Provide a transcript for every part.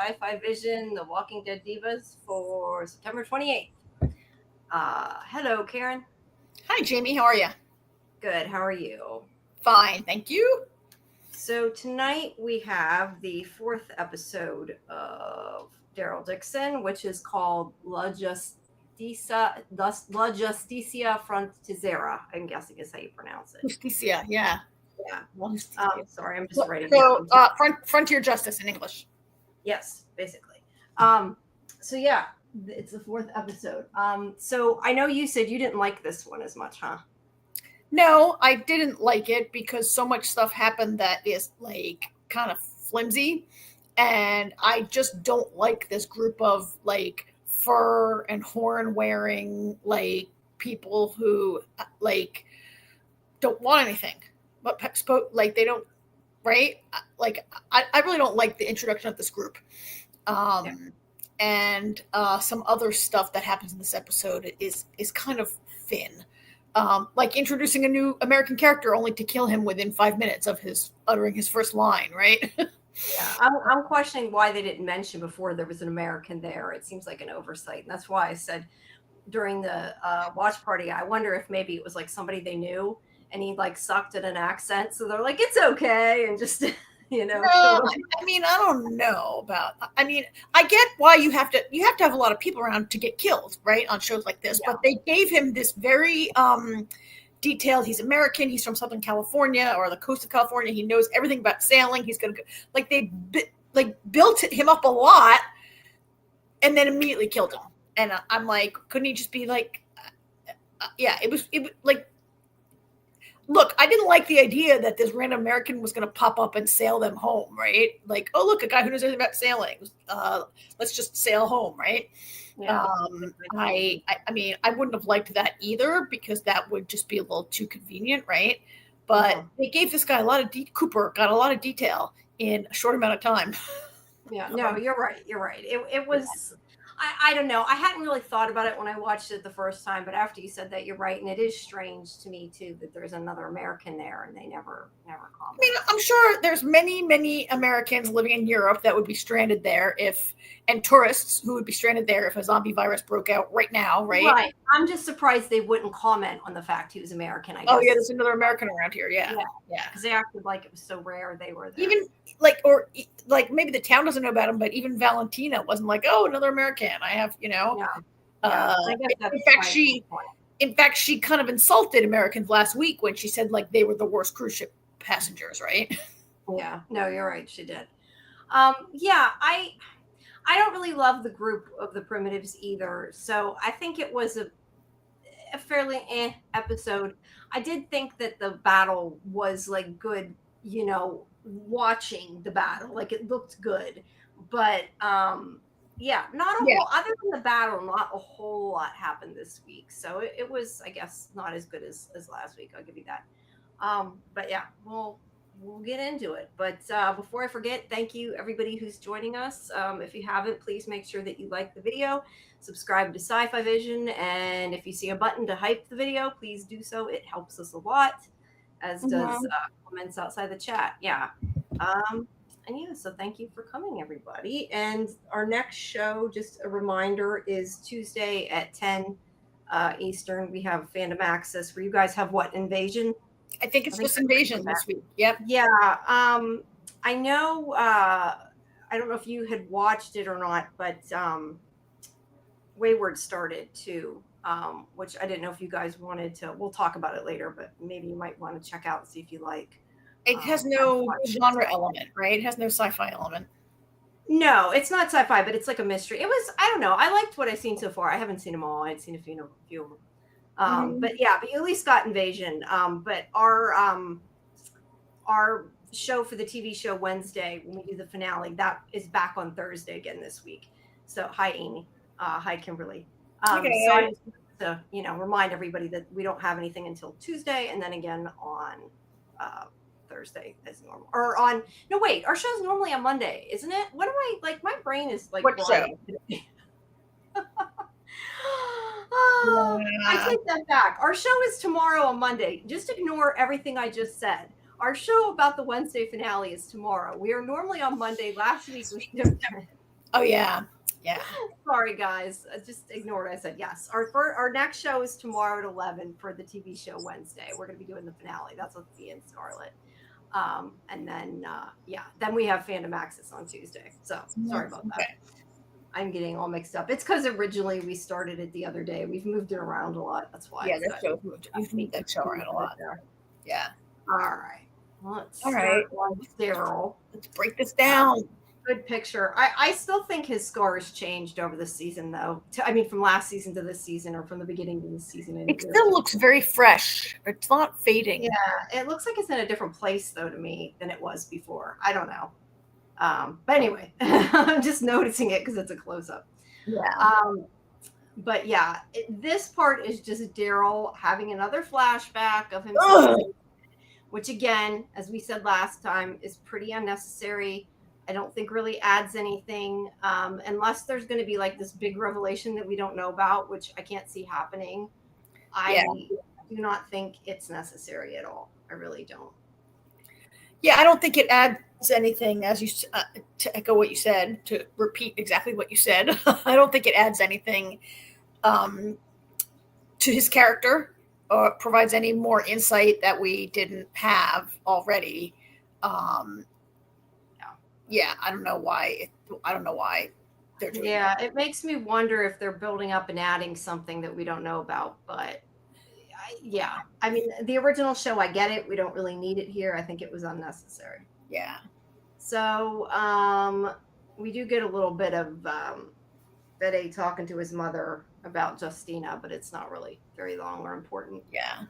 sci-fivision, The Walking Dead Divas for September 28th. Hello, Karen. Hi, Jamie. How are you? Good. How are you? Fine, thank you. So tonight we have the fourth episode of Daryl Dixon, which is called La Justica Fronteriza. I'm guessing is how you pronounce it. Justicia, yeah. Yeah. Justicia. Sorry, I'm just writing. So, frontier justice in English. Yes, basically. So yeah, it's the fourth episode. So I know you said you didn't like this one as much, huh? No, I didn't like it because so much stuff happened that is like kind of flimsy, and I just don't like this group of like fur and horn wearing like people who like don't want anything, but like they don't, right? Like I really don't like the introduction of this group. Yeah. And some other stuff that happens in this episode is kind of thin. Like introducing a new American character only to kill him within 5 minutes of his uttering his first line, right? Yeah, I'm questioning why they didn't mention before there was an American there. It seems like an oversight, and that's why I said during the watch party, I wonder if maybe it was like somebody they knew, and he like sucked at an accent, so they're like, "It's okay," and just No, I mean, I don't know about. I mean, I get why you have to have a lot of people around to get killed, right, on shows like this. Yeah. But they gave him this very detailed. He's American. He's from Southern California or the coast of California. He knows everything about sailing. He's gonna like they built him up a lot, and then immediately killed him. And I'm like, couldn't he just be like, yeah? It was like. Look, I didn't like the idea that this random American was going to pop up and sail them home, right? Like, oh, look, a guy who knows anything about sailing. Let's just sail home, right? Yeah. I mean, I wouldn't have liked that either because that would just be a little too convenient, right? But they gave this guy a lot of Cooper got a lot of detail in a short amount of time. Yeah, no, you're right. You're right. It was. I don't know. I hadn't really thought about it when I watched it the first time, but after you said that, you're right, and it is strange to me too that there's another American there, and they never comment. I mean, I'm sure there's many Americans living in Europe that would be stranded there and tourists who would be stranded there if a zombie virus broke out right now, right? Right. I'm just surprised they wouldn't comment on the fact he was American. I guess. Oh yeah, there's another American around here. Yeah. Because they acted like it was so rare they were there. Even like maybe the town doesn't know about him, but even Valentina wasn't like, oh, another American. I have, in fact, she kind of insulted Americans last week when she said like they were the worst cruise ship passengers, right? Yeah, no, you're right. She did. I don't really love the group of the primitives either. So I think it was a fairly episode. I did think that the battle was like good, watching the battle. Like it looked good. But not a whole, other than the battle, not a whole lot happened this week. So it was, I guess, not as good as last week. I'll give you that. But yeah, we'll get into it. But before I forget, thank you everybody who's joining us. If you haven't, please make sure that you like the video, subscribe to Sci-Fivision, and if you see a button to hype the video, please do so. It helps us a lot, as does comments outside the chat. Yeah. So thank you for coming, everybody. And our next show, just a reminder, is Tuesday at 10 Eastern. We have Fandom Access, where you guys have what, Invasion? I think it's just Invasion this week. Yep. Yeah. I know. I don't know if you had watched it or not, but Wayward started too, which I didn't know if you guys wanted to. We'll talk about it later, but maybe you might want to check out and see if you like. It has no genre element, right? It has no sci-fi element. No, it's not sci-fi, but it's like a mystery. It was. I don't know. I liked what I've seen so far. I haven't seen them all. I'd seen a few of them. But you at least got Invasion. But our show for the TV show Wednesday, when we do the finale, that is back on Thursday again this week. So hi Amy, hi Kimberly. Okay. So I just want to remind everybody that we don't have anything until Tuesday, and then again on Thursday as normal. Or on our show's normally on Monday, isn't it? What am I like? My brain is like. What show? I take that back. Our show is tomorrow on Monday. Just ignore everything I just said. Our show about the Wednesday finale is tomorrow. We are normally on Monday. Last week was different. Oh yeah, yeah. Sorry, guys. Just ignore what I said. Yes, our next show is tomorrow at 11 for the TV show Wednesday. We're going to be doing the finale. That's with me and Scarlett. And then yeah, then we have Fandom Access on Tuesday. So sorry about that. Okay. I'm getting all mixed up. It's because originally we started it the other day. We've moved it around a lot. That's why. Yeah, that show's moved. You've moved that show around a lot. There. Yeah. All right. Let's All start right. on Daryl. Let's break this down. Good picture. I still think his scar has changed over the season, though. I mean, from last season to this season, or from the beginning to this season. It still looks very fresh. It's not fading. Yeah, it looks like it's in a different place, though, to me than it was before. I don't know. But anyway, I'm just noticing it because it's a close up. Yeah. But yeah, this part is just Daryl having another flashback of himself, which again, as we said last time, is pretty unnecessary. I don't think really adds anything unless there's going to be like this big revelation that we don't know about, which I can't see happening. I do not think it's necessary at all. I really don't. Yeah, I don't think it adds anything, as you to echo what you said, to repeat exactly what you said. I don't think it adds anything to his character or provides any more insight that we didn't have already. Yeah, I don't know why. They're doing that. It makes me wonder if they're building up and adding something that we don't know about. But yeah, I mean, the original show, I get it. We don't really need it here. I think it was unnecessary. Yeah. So we do get a little bit of Fede talking to his mother about Justina, but it's not really very long or important. Yeah.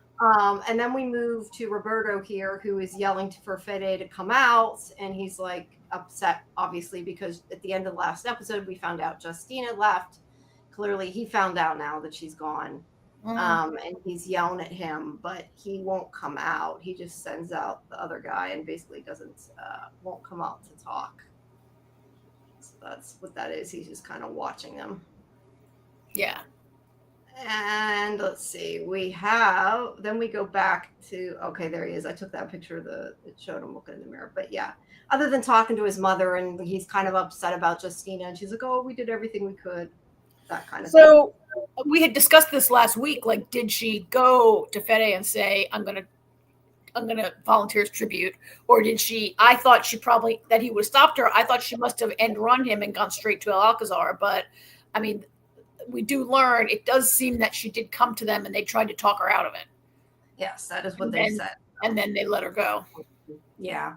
And then we move to Roberto here, who is yelling for Fede to come out, and he's like upset, obviously, because at the end of the last episode, we found out Justina left. Clearly, he found out now that she's gone. And he's yelling at him, but he won't come out. He just sends out the other guy and basically won't come out to talk. So that's what that is. He's just kind of watching them. Yeah. And let's see, then we go back to, okay, there he is. I took that picture it showed him looking in the mirror. But yeah, other than talking to his mother, and he's kind of upset about Justina, and she's like, oh, we did everything we could. That kind of thing. So we had discussed this last week. Like, did she go to Fede and say, I'm gonna volunteer as tribute, or did she? I thought that he would have stopped her. I thought she must have end run him and gone straight to Alcazar. But I mean, we do learn it does seem that she did come to them and they tried to talk her out of it. Yes, that is what they said. And then they let her go. Yeah.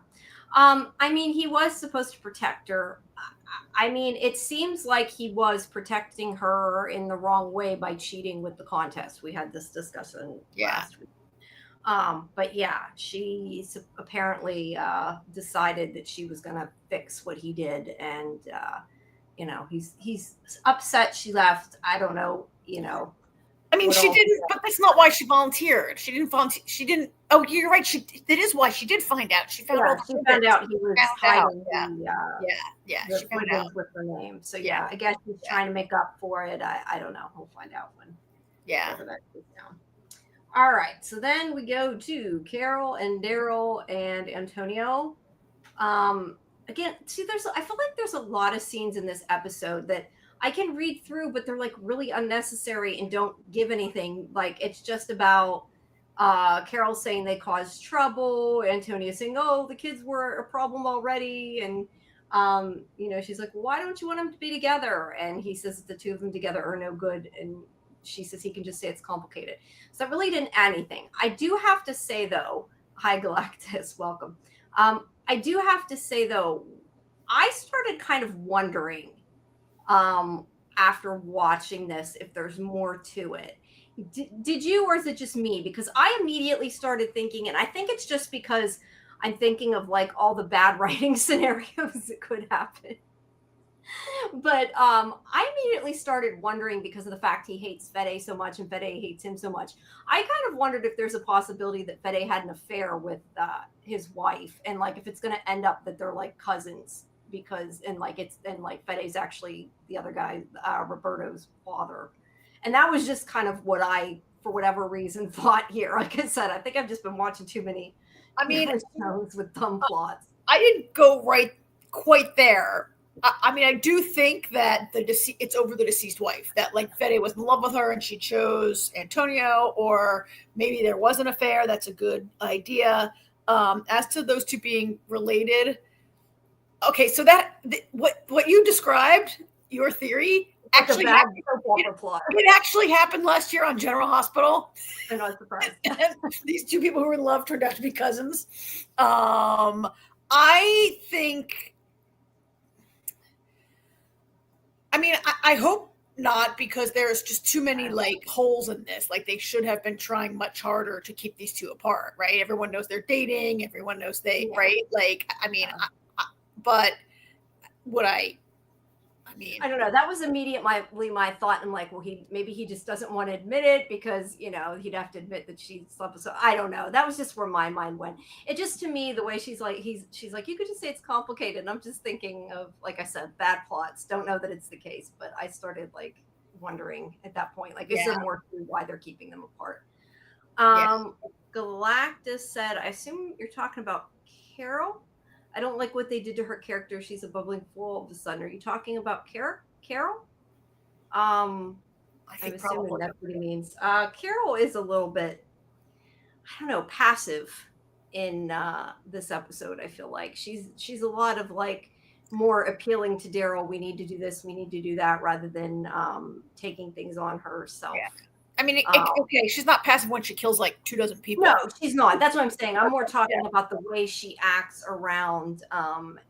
I mean, he was supposed to protect her. I mean, it seems like he was protecting her in the wrong way by cheating with the contest. We had this discussion last week. But yeah, she apparently decided that she was going to fix what he did. And, he's upset she left. I don't know, I mean, she didn't, but that's not why she volunteered. She didn't volunteer. She didn't. Oh, you're right. That is why she did find out. She found out. She found out he was hiding She found out with her name. So yeah, I guess she's trying to make up for it. I don't know. We'll find out when. Yeah. That goes down. All right. So then we go to Carol and Daryl and Antonio. Again, see, I feel like there's a lot of scenes in this episode that I can read through, but they're like really unnecessary and don't give anything. Like, it's just about Carol saying they caused trouble, Antonia saying, oh, the kids were a problem already, and she's like, well, why don't you want them to be together? And he says the two of them together are no good, and she says he can just say it's complicated. So that really didn't add anything. I do have to say, though, hi Galactus, welcome. I do have to say, though, I started kind of wondering after watching this if there's more to it. Did you, or is it just me? Because I immediately started thinking, and I think it's just because I'm thinking of like all the bad writing scenarios that could happen. But I immediately started wondering, because of the fact he hates Fede so much and Fede hates him so much, I kind of wondered if there's a possibility that Fede had an affair with his wife, and like if it's going to end up that they're like cousins, because Fede's actually the other guy, Roberto's father. And that was just kind of what I, for whatever reason, thought here. Like I said, I think I've just been watching too many shows with dumb plots. I didn't go quite there. I mean, I do think that it's over the deceased wife, that like Fede was in love with her and she chose Antonio, or maybe there was an affair. That's a good idea. As to those two being related, okay, so what you described, your theory, Like a actually bad happened. soap opera plot. It actually happened last year on General Hospital. I'm not surprised. These two people who were in love turned out to be cousins. I think. I mean, I hope not, because there's just too many like holes in this. Like they should have been trying much harder to keep these two apart, right? Everyone knows they're dating. Everyone knows right? Like, I mean, but would I mean, I don't know. That was immediately my thought. I'm like, well, maybe he just doesn't want to admit it because he'd have to admit that she slept with. So I don't know. That was just where my mind went. It just, to me, the way she's like, you could just say it's complicated. And I'm just thinking of, like I said, bad plots. Don't know that it's the case, but I started like wondering at that point, like, is there more to why they're keeping them apart? Galactus said, I assume you're talking about Carol. I don't like what they did to her character. She's a bubbling fool all of a sudden. Are you talking about Carol? I'm assuming that's what he means. Carol is a little bit, I don't know, passive in this episode. I feel like she's a lot of like more appealing to Daryl. We need to do this, we need to do that, rather than taking things on herself. Yeah. I mean, okay, she's not passive when she kills like 24 people. No, she's not. That's what I'm saying. I'm more talking about the way she acts around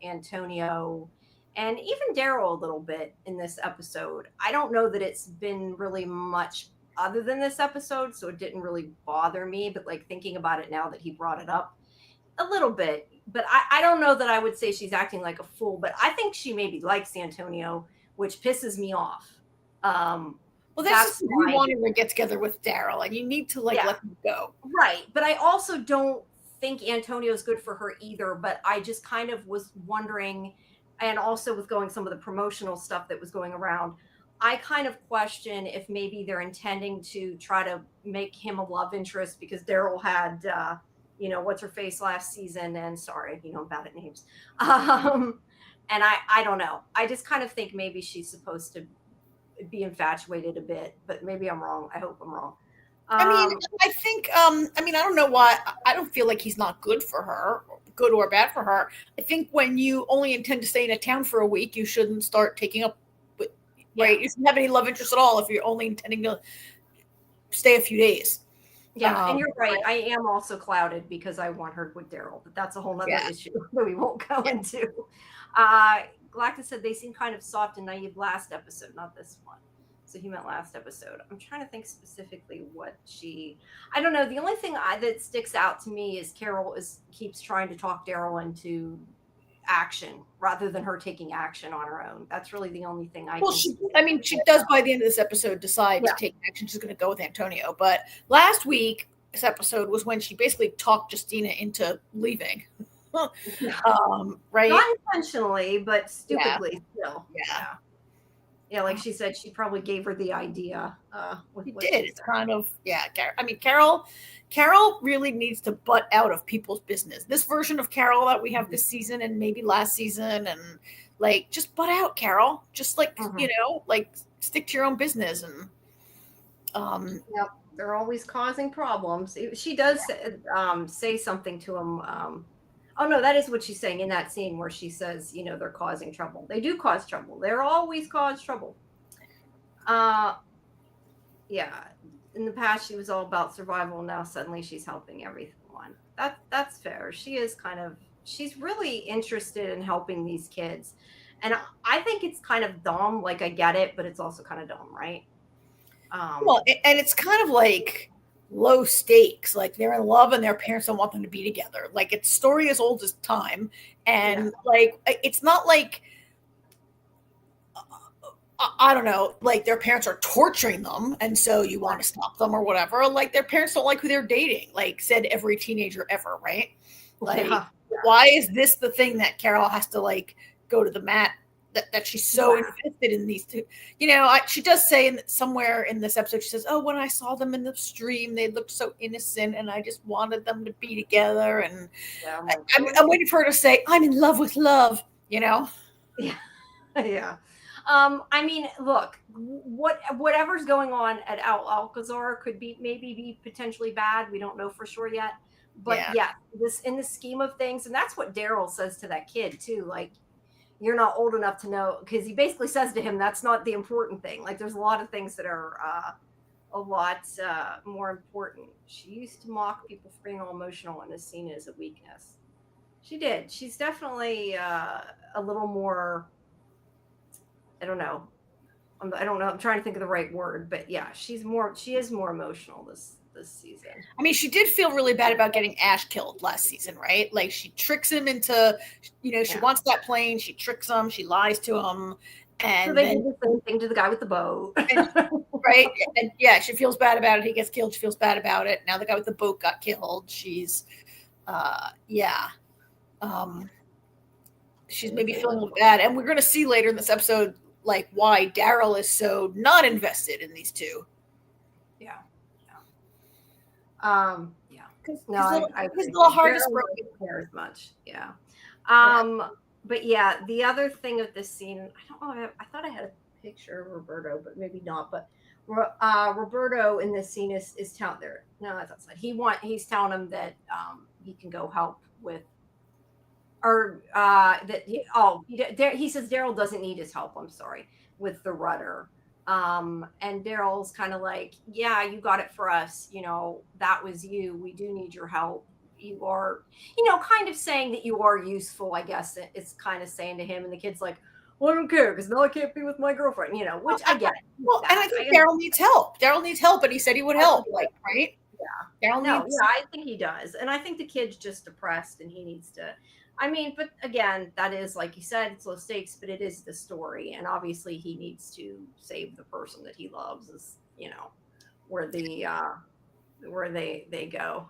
Antonio and even Daryl a little bit in this episode. I don't know that it's been really much other than this episode, so it didn't really bother me. But like thinking about it now that he brought it up a little bit, but I don't know that I would say she's acting like a fool. But I think she maybe likes Antonio, which pisses me off. Well, that's you wanting to get together with Daryl, and you need to let him go. Right. But I also don't think Antonio is good for her either. But I just kind of was wondering, and also with some of the promotional stuff that was going around, I kind of question if maybe they're intending to try to make him a love interest, because Daryl had, what's her face last season. And sorry, I'm bad at names. And I don't know. I just kind of think maybe she's supposed to be infatuated a bit, but maybe I'm wrong. I hope I'm wrong. I think I don't know why. I don't feel like he's not good for her, good or bad for her. I think when you only intend to stay in a town for a week, you shouldn't start taking up, right? You shouldn't have any love interest at all if you're only intending to stay a few days. Yeah, and you're right. I am also clouded because I want her with Daryl, but that's a whole other issue that we won't go into. Galactus said they seem kind of soft and naive last episode, not this one. So he meant last episode. I'm trying to think specifically I don't know. The only thing that sticks out to me is Carol keeps trying to talk Daryl into action rather than her taking action on her own. That's really the only thing she does by the end of this episode decide to take action. She's going to go with Antonio. But last week, this episode was when she basically talked Justina into leaving. Right? Not intentionally, but stupidly still. Yeah, like she said, she probably gave her the idea. It's kind of, I mean, Carol really needs to butt out of people's business. This version of Carol that we have this season and maybe last season, and like, just butt out, Carol. Just like, like stick to your own business. And they're always causing problems. She does say something to him. Oh no, that is what she's saying in that scene where she says, they're causing trouble. They do cause trouble. They're always cause trouble. In the past she was all about survival. Now suddenly she's helping everyone. That's fair. She's really interested in helping these kids. And I think it's kind of dumb. Like, I get it, but it's also kind of dumb, right? Well, and it's kind of like low stakes. Like, they're in love and their parents don't want them to be together. Like, it's story as old as time. And like, it's not like, I don't know, like their parents are torturing them and so you want to stop them or whatever. Like, their parents don't like who they're dating, like said every teenager ever, right? Like, why is this the thing that Carol has to like go to the mat, that she's so invested in these two? She does say somewhere in this episode, she says, oh, when I saw them in the stream, they looked so innocent and I just wanted them to be together. And I'm waiting for her to say, I'm in love with love, Yeah. Yeah. I mean, look, whatever's going on at Alcazar could be maybe be potentially bad. We don't know for sure yet. But Yeah. yeah, this in the scheme of things, and that's what Daryl says to that kid too. Like, you're not old enough to know, because he basically says to him, that's not the important thing. Like, there's a lot of things that are a lot more important. She used to mock people for being all emotional and is seen as a weakness. She did. She's definitely a little more, I don't know. I don't know. I'm trying to think of the right word, but yeah, she is more emotional this season. I mean, she did feel really bad about getting Ash killed last season, right? Like she tricks him into, she Yeah. wants that plane. She tricks him. She lies to him, So and they then did the same thing to the guy with the boat. and, right, and yeah, she feels bad about it. He gets killed. She feels bad about it. Now the guy with the boat got killed. Yeah, um, she's maybe feeling a little bad, and we're going to see later in this episode like why Daryl is so not invested in these two. Yeah. Yeah. Because No, I his agree. little heart is Daryl broken. doesn't care as much. Yeah. Yeah. But yeah, the other thing of this scene, I don't know. I thought I had a picture of Roberto, but maybe not. But Roberto in this scene is telling there. No, that's outside. He's telling him that he can go help with, or he says Daryl doesn't need his help. I'm sorry, with the rudder. And Daryl's kind of like, yeah, you got it for us. That was you. We do need your help. You are, kind of saying that you are useful, I guess. It's kind of saying to him, and the kid's like, well, I don't care because now I can't be with my girlfriend, which I get it. Well, and I think Daryl needs help. Daryl needs help, and he said he would help. Like, right? Yeah. Daryl No, needs. yeah, I think he does. And I think the kid's just depressed and he needs to. I mean, but again, that is, like you said, it's low stakes, but it is the story. And obviously he needs to save the person that he loves, is, where where they go.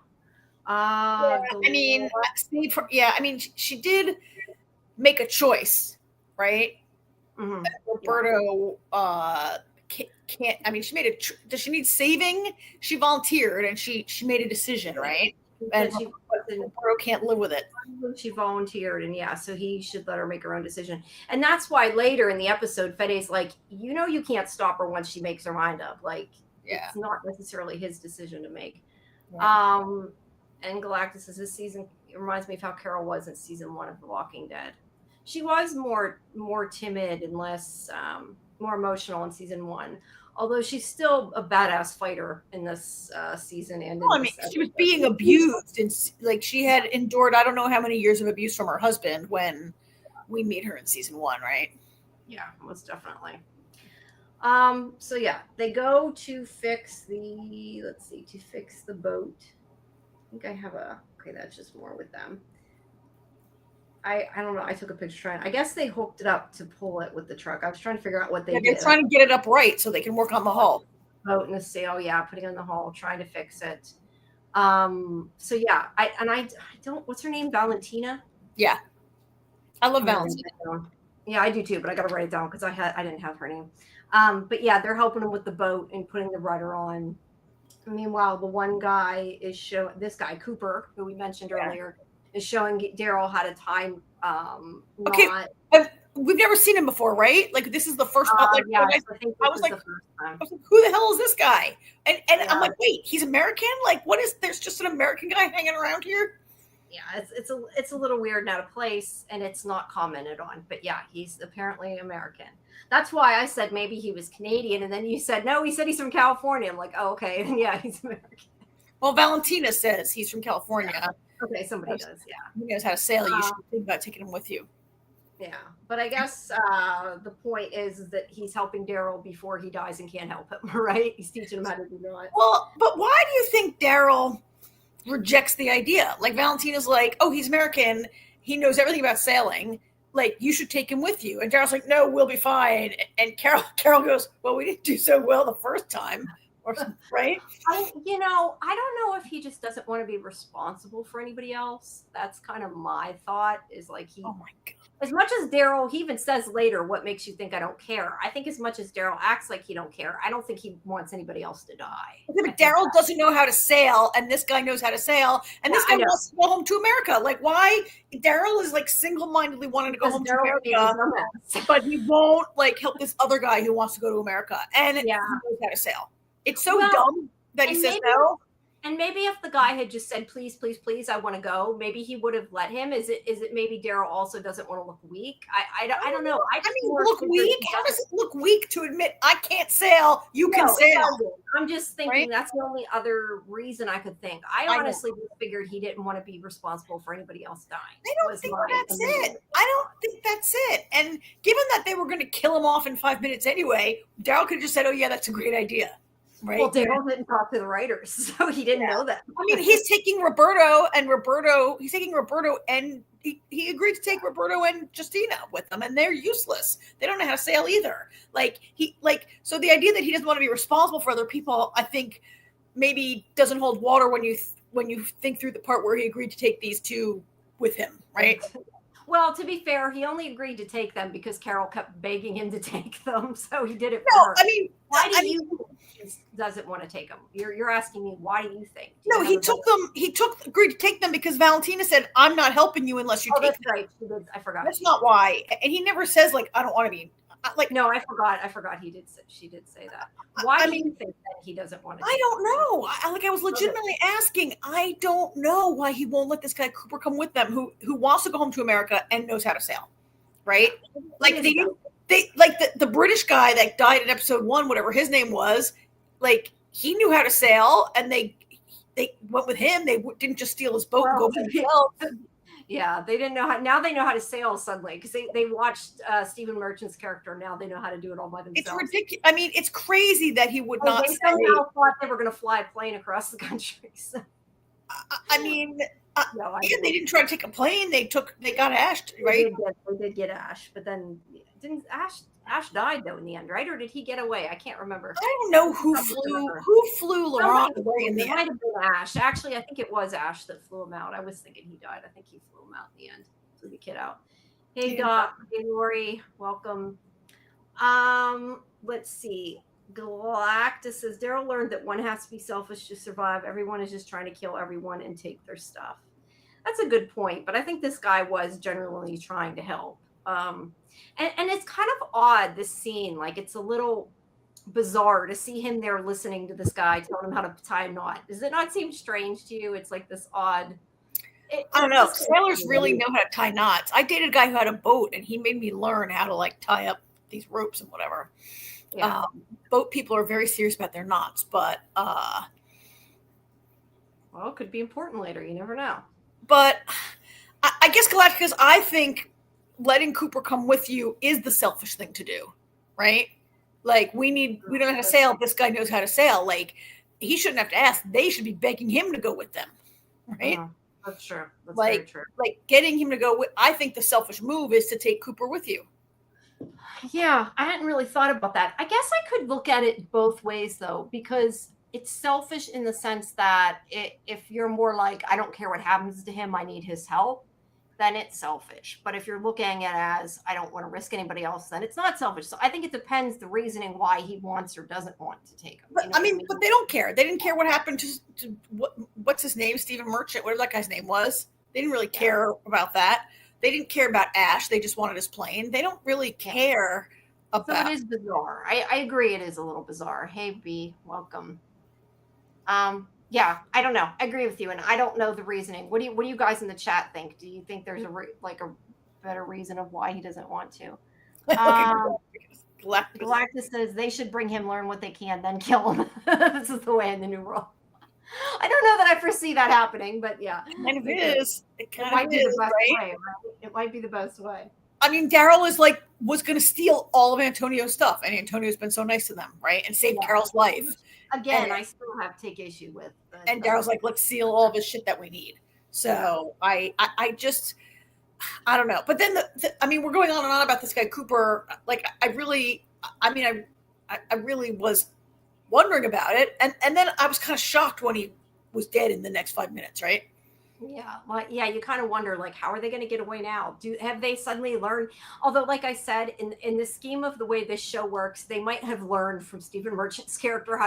Yeah, The I mean, I mean, she did make a choice, right? mm-hmm. Roberto can't. I mean, she made a. Does she need saving? She volunteered and she made a decision, right? And Roberto can't live with it. She volunteered, and yeah, so he should let her make her own decision. And that's why later in the episode, Fede's like, you can't stop her once she makes her mind up. Like, it's not necessarily his decision to make. Yeah. And Galactus says this season, it reminds me of how Carol was in season 1 of The Walking Dead. She was more timid and less more emotional in season 1. Although she's still a badass fighter in this season. And I mean, she was being abused, and like she had endured, I don't know how many years of abuse from her husband when we meet her in season 1, right? Yeah, most definitely. So yeah, they go to fix the boat. I think I have okay, that's just more with them. I don't know. I took a picture trying. I guess they hooked it up to pull it with the truck. I was trying to figure out what they did. They're trying to get it up right so they can work on the hull. Boat in the sail, yeah, putting it in the hull, trying to fix it. So yeah, I don't. What's her name? Valentina. Yeah, I love Valentina. Yeah, I do too, but I got to write it down because I didn't have her name. But yeah, they're helping him with the boat and putting the rudder on. Meanwhile, the one guy is showing, this guy Cooper, who we mentioned earlier, is showing Daryl how to tie. Okay, we've never seen him before, right? Like this is the first. Yeah, I think this is the first time. I was like, who the hell is this guy? And I'm like, wait, he's American? Like, what is? There's just an American guy hanging around here. Yeah, it's a little weird and out of place, and it's not commented on. But yeah, he's apparently American. That's why I said maybe he was Canadian, and then you said no. He said he's from California. I'm like, oh, okay, and yeah, he's American. Well, Valentina says he's from California. Yeah. Okay, somebody does. Yeah, he knows how to sail. You should think about taking him with you. Yeah, but I guess the point is that he's helping Daryl before he dies and can't help him. Right? He's teaching him how to do that. Well, but why do you think Daryl rejects the idea? Like Valentina's like, oh, he's American. He knows everything about sailing. Like, you should take him with you. And Daryl's like, no, we'll be fine. And Carol goes, well, we didn't do so well the first time. Right? I don't know if he just doesn't want to be responsible for anybody else. That's kind of my thought, is like oh my God. as much as Daryl, he even says later, "What makes you think I don't care?" I think as much as Daryl acts like he don't care, I don't think he wants anybody else to die. Yeah, but Daryl doesn't know how to sail, and this guy knows how to sail, and this guy wants to go home to America. Like, why? Daryl is like single-mindedly wanting to go home to America, but he won't like help this other guy who wants to go to America, and he knows how to sail. It's so dumb that he says no. And maybe if the guy had just said, "Please, please, please, I want to go," maybe he would have let him. Is it maybe Daryl also doesn't want to look weak? I don't know. I mean, look weak? How does it look weak to admit I can't sail? You can sail. I'm just thinking that's the only other reason I could think. I honestly figured he didn't want to be responsible for anybody else dying. I don't think that's it. I don't think that's it. And given that they were going to kill him off in 5 minutes anyway, Daryl could have just said, "Oh yeah, that's a great idea." Right. Well, Daryl didn't talk to the writers, so he didn't know that. I mean, he's taking Roberto, and he agreed to take Roberto and Justina with them, and they're useless. They don't know how to sail either. So the idea that he doesn't want to be responsible for other people, I think, maybe doesn't hold water when you think through the part where he agreed to take these two with him, right? Well, to be fair, he only agreed to take them because Carol kept begging him to take them, so he did it for her. I mean, why do you doesn't want to take them? You're asking me, why do you think? No, he took them. He agreed to take them because Valentina said, "I'm not helping you unless you take them." Right. She did. I forgot. That's not why. And he never says like, "I don't want to be." Like, no, I forgot. He did. She did say that. Why do you think that he doesn't want to? I don't know. I was legitimately asking. I don't know why he won't let this guy Cooper come with them, who wants to go home to America and knows how to sail, right? Like they the British guy that died in episode 1, whatever his name was, like he knew how to sail, and they went with him. They didn't just steal his boat and go by themselves. Yeah, they didn't know how. Now they know how to sail suddenly because they watched Stephen Merchant's character. Now they know how to do it all by themselves. It's ridiculous. I mean, it's crazy that he would not. They somehow thought they were going to fly a plane across the country. So. I mean, they didn't try to take a plane. They got Ash, right? They did get Ash, but then didn't Ash died though in the end, right? Or did he get away? I can't remember. I don't know who flew Laurent away in the end. It might have been Ash. Actually, I think it was Ash that flew him out. I was thinking he died. I think he flew him out in the end. Flew the kid out. Hey Doc, hey Lori, welcome. Let's see. Galactus says Daryl learned that one has to be selfish to survive. Everyone is just trying to kill everyone and take their stuff. That's a good point, but I think this guy was genuinely trying to help. And it's kind of odd, this scene. Like, it's a little bizarre to see him there listening to this guy telling him how to tie a knot. Does it not seem strange to you? It's like this odd. I don't know. Sailors really know how to tie knots. I dated a guy who had a boat, and he made me learn how to like tie up these ropes and whatever. Yeah. Boat people are very serious about their knots, but well, it could be important later. You never know. But I guess Galacticus, I think letting Cooper come with you is the selfish thing to do, right? Like we don't know how to sail. This guy knows how to sail. Like he shouldn't have to ask. They should be begging him to go with them, right? That's true. That's like, very true. Like getting him to go with. I think the selfish move is to take Cooper with you. Yeah, I hadn't really thought about that. I guess I could look at it both ways though, because it's selfish in the sense that if you're more like, I don't care what happens to him, I need his help, then it's selfish. But if you're looking at it as, I don't want to risk anybody else, then it's not selfish. So I think it depends the reasoning why he wants or doesn't want to take him. But you know I mean, but they don't care. They didn't care what happened to what's his name, Stephen Merchant, whatever that guy's name was. They didn't really care about that. They didn't care about Ash. They just wanted his plane. They don't really care about. So it is bizarre. I agree. It is a little bizarre. Hey, B, welcome. Yeah, I don't know. I agree with you, and I don't know the reasoning. What do you guys in the chat think? Do you think there's a better reason of why he doesn't want to? Galactus says they should bring him, learn what they can, then kill him. This is the way in the new world. I don't know that I foresee that happening, but yeah, it kind of is. It might be the best way. Right? It might be the best way. I mean, Daryl was going to steal all of Antonio's stuff, and Antonio's been so nice to them, right? And saved Carol's life. Again, I still have to take issue with. And Daryl's like, let's steal all of his shit that we need. So I just, I don't know. But then I mean, we're going on and on about this guy Cooper. Like, I really was wondering about it, and then I was kind of shocked when he was dead in the next 5 minutes, right? Yeah, well, yeah, you kind of wonder, like, how are they going to get away now? Have they suddenly learned? Although, like I said, in the scheme of the way this show works, they might have learned from Stephen Merchant's character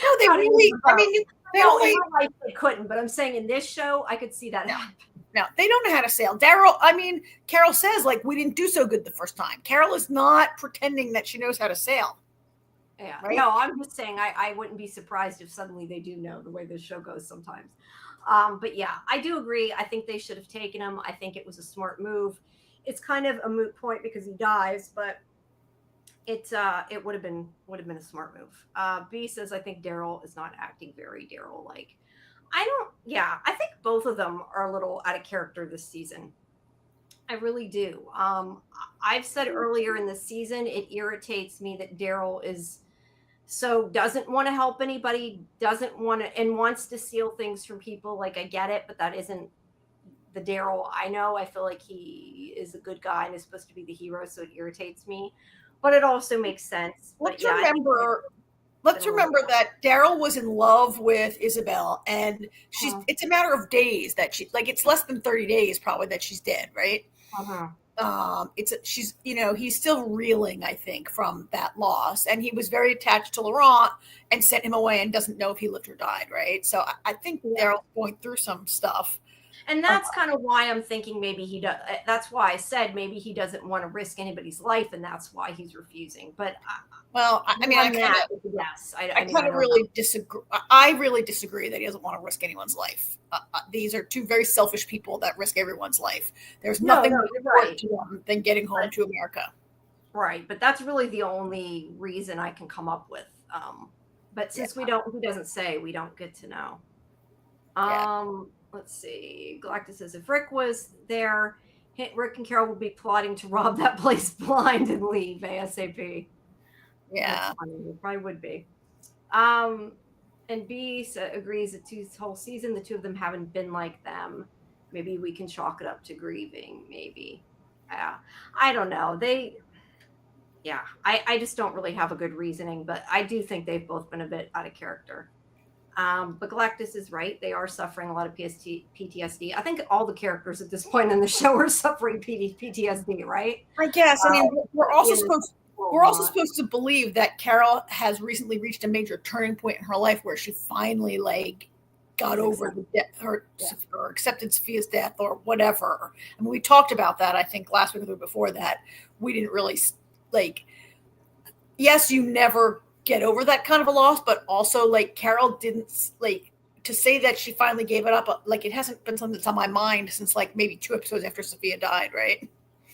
No, they how to use really, the I boat. mean, they No, in only, my life they couldn't, but I'm saying in this show, I could see that no, happen. no, they don't know how to sail. Daryl, I mean, Carol says, like, we didn't do so good the first time. Carol is not pretending that she knows how to sail, Yeah, right? no, I'm just saying I wouldn't be surprised if suddenly they do know the way this show goes sometimes. But yeah, I do agree. I think they should have taken him. I think it was a smart move. It's kind of a moot point because he dies, but it would have been a smart move. B says I think Daryl is not acting very Daryl like. I don't. Yeah, I think both of them are a little out of character this season. I really do. I've said earlier in the season it irritates me that Daryl is so doesn't want to help anybody, doesn't want to, and wants to steal things from people. Like I get it, but that isn't the Daryl I know. I feel like he is a good guy and is supposed to be the hero, so it irritates me. But it also makes sense. But Let's yeah, I think remember it's been let's a little. remember that Daryl was in love with Isabel, and she's Uh-huh, it's a matter of days that she, like, it's less than 30 days probably that she's dead, right? uh-huh. It's she's, he's still reeling, I think, from that loss, and he was very attached to Laurent and sent him away and doesn't know if he lived or died, right? So I think Yeah. Daryl's going through some stuff. And uh, that's kind of why I'm thinking maybe he does. That's why I said maybe he doesn't want to risk anybody's life, and that's why he's refusing. But well, I mean, beyond that, it's a yes. I mean, kind I of don't know. really disagree. I really disagree that he doesn't want to risk anyone's life. These are two very selfish people that risk everyone's life. There's No, nothing no, more you're important right. to them than getting home But to America. right, but that's really the only reason I can come up with. But Yeah, since we don't, he doesn't say, we don't get to know. yeah, Let's see. Galactus says if Rick was there, Rick and Carol would be plotting to rob that place blind and leave ASAP. That's yeah. funny. It probably would be. Um, and B agrees that this whole season, the two of them haven't been like them. Maybe we can chalk it up to grieving. Maybe. Yeah. I don't know. Yeah, I just don't really have a good reasoning, but I do think they've both been a bit out of character. But Galactus is right. They are suffering a lot of PTSD. I think all the characters at this point in the show are suffering PTSD, right? I guess. I mean, Ian is a we're also lot. supposed to believe that Carol has recently reached a major turning point in her life where she finally, like, got Is over accepted. her Yeah. or accepted Sophia's death or whatever. I mean, we talked about that, I think, last week or before that. We didn't really, like, yes, you never get over that kind of a loss, but also, like, Carol didn't, like, to say that she finally gave it up, like, it hasn't been something that's on my mind since, like, maybe 2 episodes after Sophia died, right?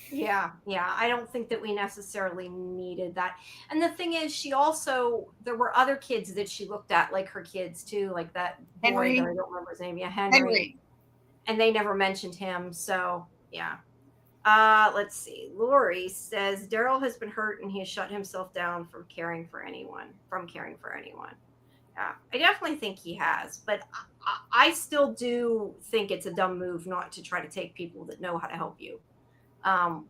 Yeah, yeah. I don't think that we necessarily needed that. And the thing is, there were other kids that she looked at, like her kids too, like that boy that Henry, I don't remember his name. Yeah, Henry. Henry. And they never mentioned him. So, yeah. Let's see. Lori says Daryl has been hurt and he has shut himself down from caring for anyone. Yeah, I definitely think he has, but I still do think it's a dumb move not to try to take people that know how to help you,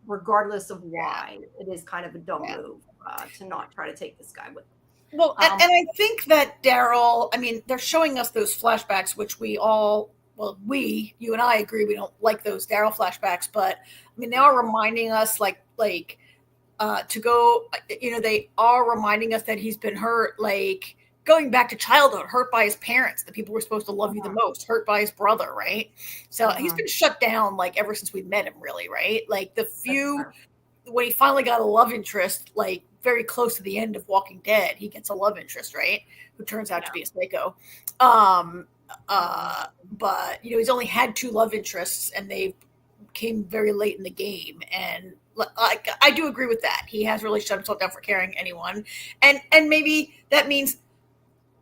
regardless of Yeah, why. It is kind of a dumb yeah. move to not try to take this guy with. Well, Um, and I think that Daryl, I mean, they're showing us those flashbacks, which we all, well, you and I agree we don't like those Daryl flashbacks, but I mean, they are reminding us, to go, they are reminding us that he's been hurt, like, going back to childhood, hurt by his parents, the people who were supposed to love you the uh-huh, most, hurt by his brother, right? So he's uh-huh, been shut down, like, ever since we met him, really, right? Like, that's fair. when he finally got a love interest, like, very close to the end of Walking Dead, he gets a love interest, right? Who turns out to Yeah. be a psycho. Um, Uh, but he's only had two love interests, and they came very late in the game. And I do agree with that. He has really shut himself down for caring anyone, and maybe that means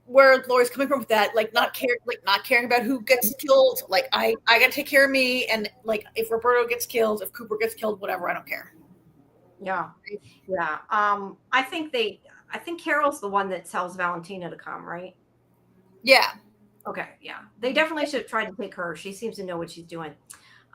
where Laura's coming from with that, like, not caring about who gets killed. Like, I gotta take care of me, and, like, if Roberto gets killed, if Cooper gets killed, whatever, I don't care. yeah. Yeah. I think Carol's the one that tells Valentina to come, right? Yeah, Okay, yeah. They definitely should have tried to pick her. She seems to know what she's doing.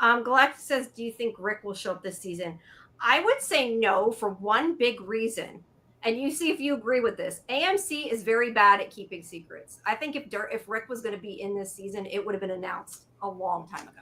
Galactus says, do you think Rick will show up this season? I would say no for one big reason. and you see if you agree with this. AMC is very bad at keeping secrets. I think if Rick was going to be in this season, it would have been announced a long time ago.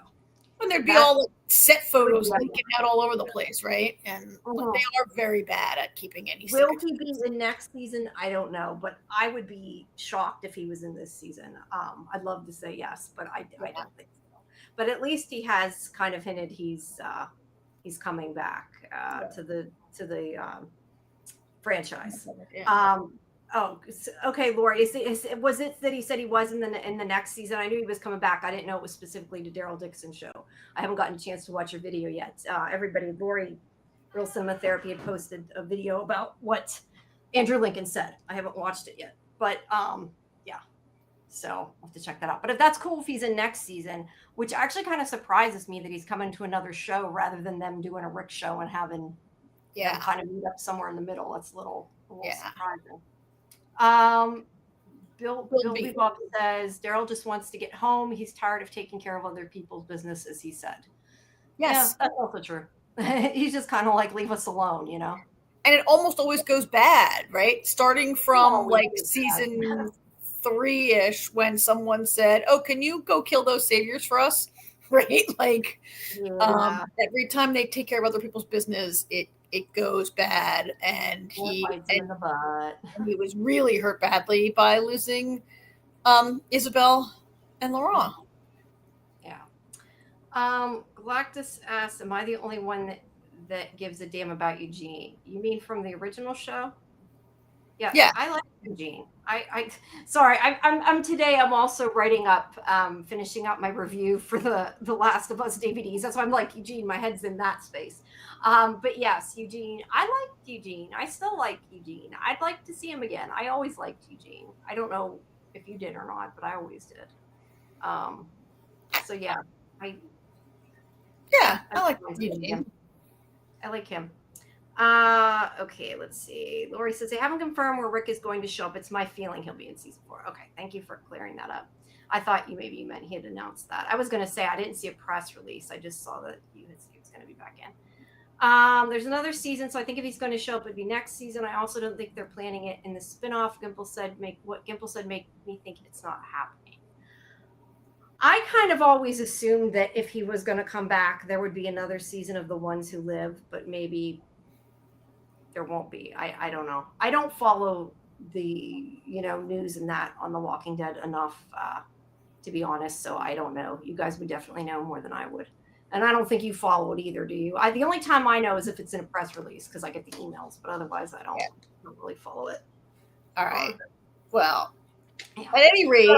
And there'd be all like set photos leaking out all over the place, right? And they are very bad at keeping any secrets. Will he be in next season? I don't know, but I would be shocked if he was in this season. I'd love to say yes, but I don't think so. But at least he has kind of hinted he's coming back to the franchise. Yeah. Oh, okay, Lori. Was it that he said he was in the next season? I knew he was coming back. I didn't know it was specifically to Daryl Dixon show. I haven't gotten a chance to watch your video yet. Everybody, Lori, Real Cinema Therapy had posted a video about what Andrew Lincoln said. I haven't watched it yet, but yeah. So I'll have to check that out. But if that's cool, if he's in next season, which actually kind of surprises me that he's coming to another show rather than them doing a Rick show and having kind of meet up somewhere in the middle. That's a little surprising. Bill Bebop says Daryl just wants to get home. He's tired of taking care of other people's business, as he said. Yes, that's also true. He's just kind of like, leave us alone, you know. And it almost always goes bad, right? Starting from like season 3-ish, when someone said, "Oh, can you go kill those saviors for us?" Right? Like every time they take care of other people's business, it goes bad, and he was really hurt badly by losing Isabel and Laurent. Yeah. Galactus asks, "Am I the only one that gives a damn about Eugene?" You mean from the original show? Yeah. I like Eugene. I'm today. I'm also writing up, finishing up my review for the Last of Us DVDs. That's why I'm like, Eugene. My head's in that space. But yes, Eugene. I liked Eugene. I still like Eugene. I'd like to see him again. I always liked Eugene. I don't know if you did or not, but I always did. So yeah, I like Eugene. I like him. Okay, let's see. Lori says, they haven't confirmed where Rick is going to show up. It's my feeling he'll be in season 4. Okay, thank you for clearing that up. I thought you meant he had announced that. I was going to say I didn't see a press release. I just saw that he was going to be back in. There's another season, so I think if he's going to show up, it'd be next season. I also don't think they're planning it in the spinoff. Gimple said make me think it's not happening. I kind of always assumed that if he was going to come back, there would be another season of The Ones Who Live, but maybe there won't be. I don't know. I don't follow the news and that on The Walking Dead enough to be honest, so I don't know. You guys would definitely know more than I would, and I don't think you follow it either, do you? The only time I know is if it's in a press release because I get the emails, but otherwise I don't really follow it. All right. Well, at any rate,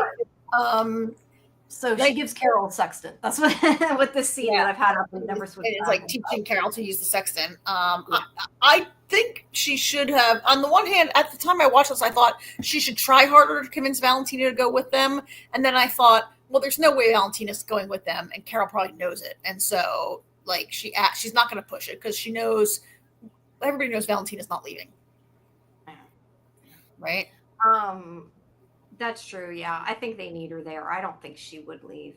so she gives Carol a sextant. That's what with this scene that I've had up and never switched. It's like teaching Carol to use the sextant. I think she should have. On the one hand, at the time I watched this, I thought she should try harder to convince Valentina to go with them. And then I thought, well, there's no way Valentina's going with them, and Carol probably knows it. And so, like, she's not going to push it because she knows. Everybody knows Valentina's not leaving. Right? That's true. Yeah, I think they need her there. I don't think she would leave.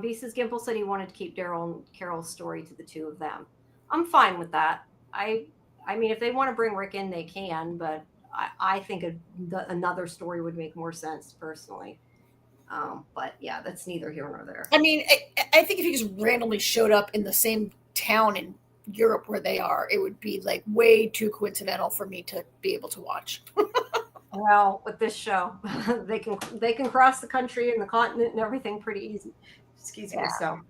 B says Gimple said he wanted to keep Daryl and Carol's story to the two of them. I'm fine with that. I mean, if they want to bring Rick in, they can, but I think another story would make more sense personally. But yeah, that's neither here nor there. I mean, I think if he just randomly showed up in the same town in Europe where they are, it would be like way too coincidental for me to be able to watch. Well, with this show, they can cross the country and the continent and everything pretty easy. Excuse me. So,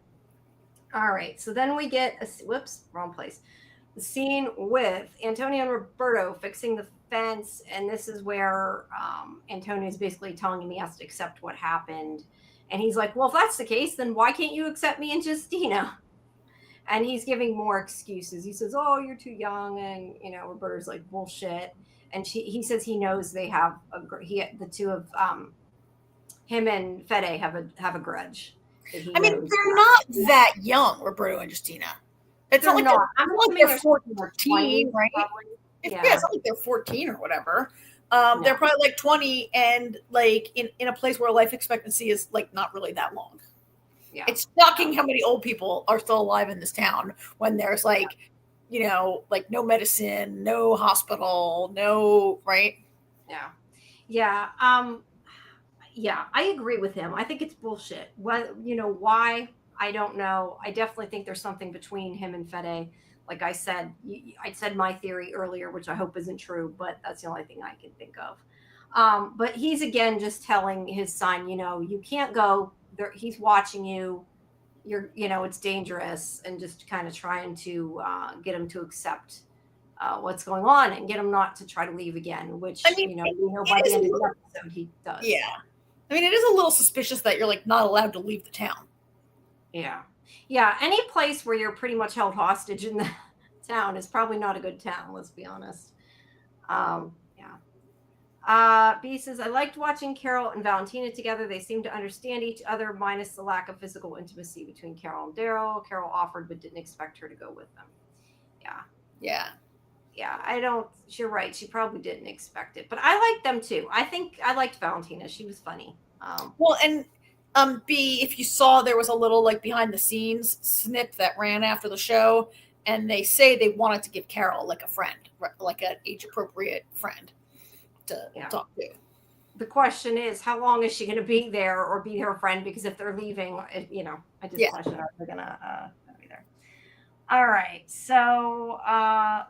all right. So then we get wrong place. The scene with Antonio and Roberto fixing the fence, and this is where Antonio is basically telling him he has to accept what happened, and he's like, "Well, if that's the case, then why can't you accept me and Justina?" And he's giving more excuses. He says, "Oh, you're too young," and Roberto's like, "Bullshit." And he says he knows they have the two of him and Fede have a grudge. I mean, they're not that young, Roberto and Justina. It's not like they're 14, right? It's not like they're 14 or whatever. They're probably like 20 and like in a place where life expectancy is like not really that long. Yeah. It's shocking how many old people are still alive in this town when there's like like no medicine, no hospital, no, right? Yeah. Yeah. Yeah, I agree with him. I think it's bullshit. What, why? I don't know. I definitely think there's something between him and Fede. Like I said, I said my theory earlier, which I hope isn't true, but that's the only thing I can think of. But he's again just telling his son, you can't go there. He's watching you. It's dangerous, and just kind of trying to get him to accept what's going on and get him not to try to leave again, I which, mean, by it the is a end of little, the episode, he does. yeah. I mean, it is a little suspicious that you're like not allowed to leave the town. Yeah. Yeah. Any place where you're pretty much held hostage in the town is probably not a good town, let's be honest. Yeah. B says, I liked watching Carol and Valentina together. They seemed to understand each other, minus the lack of physical intimacy between Carol and Daryl. Carol offered but didn't expect her to go with them. Yeah. Yeah. Yeah. You're right. She probably didn't expect it. But I liked them too. I think I liked Valentina. She was funny. Well, and B, if you saw, there was a little like behind the scenes snip that ran after the show, and they say they wanted to give Carol like a friend, like an age appropriate friend to Yeah. talk to. The question is, how long is she going to be there or be her friend? Because if they're leaving, I just question are they going to be there. All right. So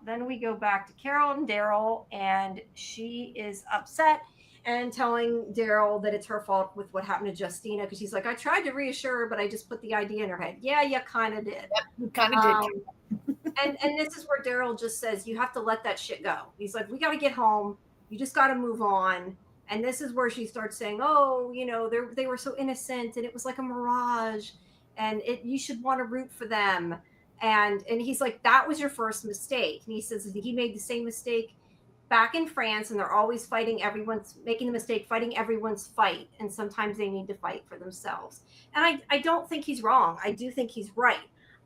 then we go back to Carol and Daryl, and she is upset and telling Daryl that it's her fault with what happened to Justina, because she's like, I tried to reassure her, but I just put the idea in her head. Yeah, you kind of did. You kind of did. And this is where Daryl just says, you have to let that shit go. He's like, we got to get home. You just got to move on. And this is where she starts saying, oh, they were so innocent and it was like a mirage and you should want to root for them. And he's like, that was your first mistake. And he says he made the same mistake back in France, and they're always making the mistake, fighting everyone's fight. And sometimes they need to fight for themselves. And I don't think he's wrong. I do think he's right.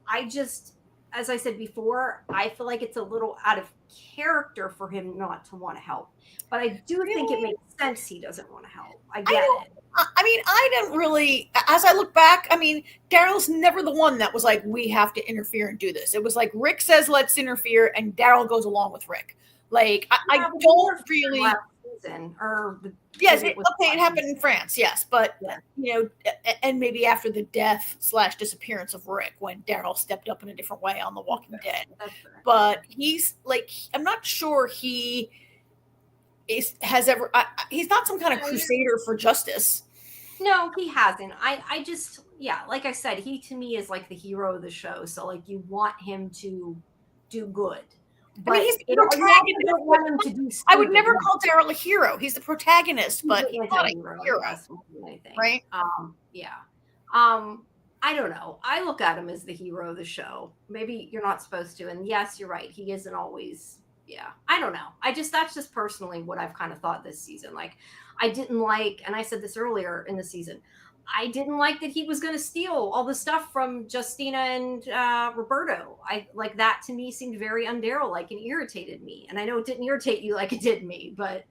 I just, as I said before, I feel like it's a little out of character for him not to want to help. But I do think it makes sense he doesn't want to help. I get it. I mean, I didn't really, as I look back, I mean, Daryl's never the one that was like, we have to interfere and do this. It was like Rick says, let's interfere, and Daryl goes along with Rick. Like, I don't really. Season, or yes, it happened in France, yes, but and maybe after the death / disappearance of Rick, when Daryl stepped up in a different way on The Walking Dead. But he's like, I'm not sure he has ever. He's not some kind of crusader for justice. No, he hasn't. I just, like I said, he to me is like the hero of the show. So like, you want him to do good. But I mean, he's the protagonist. I would never call Daryl a hero. He's the protagonist, but he's not a hero, right? I don't know. I look at him as the hero of the show. Maybe you're not supposed to. And yes, you're right. He isn't always. Yeah, I don't know. That's just personally what I've kind of thought this season. Like, I didn't like, and I said this earlier in the season, I didn't like that he was going to steal all the stuff from Justina and Roberto. I like that, to me seemed very un-Daryl-like and irritated me. And I know it didn't irritate you like it did me, but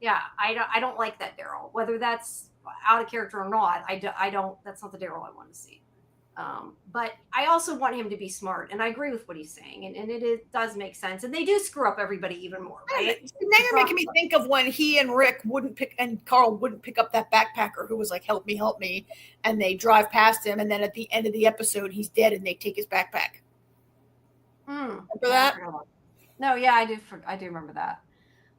yeah, I don't like that Daryl. Whether that's out of character or not, I don't. That's not the Daryl I want to see. But I also want him to be smart, and I agree with what he's saying, and it does make sense. And they do screw up everybody even more, right? Now you're making me think of when he and Rick and Carl wouldn't pick up that backpacker who was like, help me, and they drive past him, and then at the end of the episode, he's dead, and they take his backpack. Remember that? No, yeah, I do. I do remember that.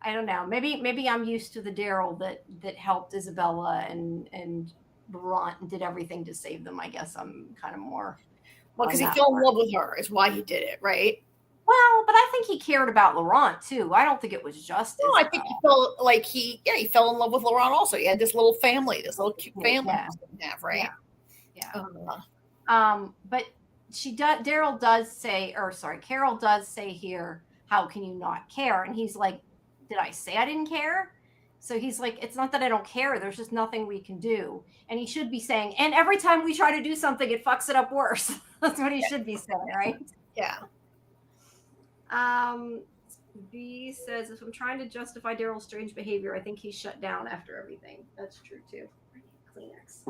I don't know. Maybe I'm used to the Daryl that helped Isabella and Laurent and did everything to save them. I guess I'm kind of more. Well, because he fell in love with her is why he did it, right? Well, but I think he cared about Laurent too. I don't think it was justice. No, I think he felt like he fell in love with Laurent also. He had this little family, this little cute family he have, right? Yeah. But Carol does say here, how can you not care? And he's like, did I say I didn't care? So he's like, it's not that I don't care. There's just nothing we can do. And he should be saying, and every time we try to do something, it fucks it up worse. That's what he should be saying, right? Yeah. B says, if I'm trying to justify Daryl's strange behavior, I think he's shut down after everything. That's true, too. Kleenex.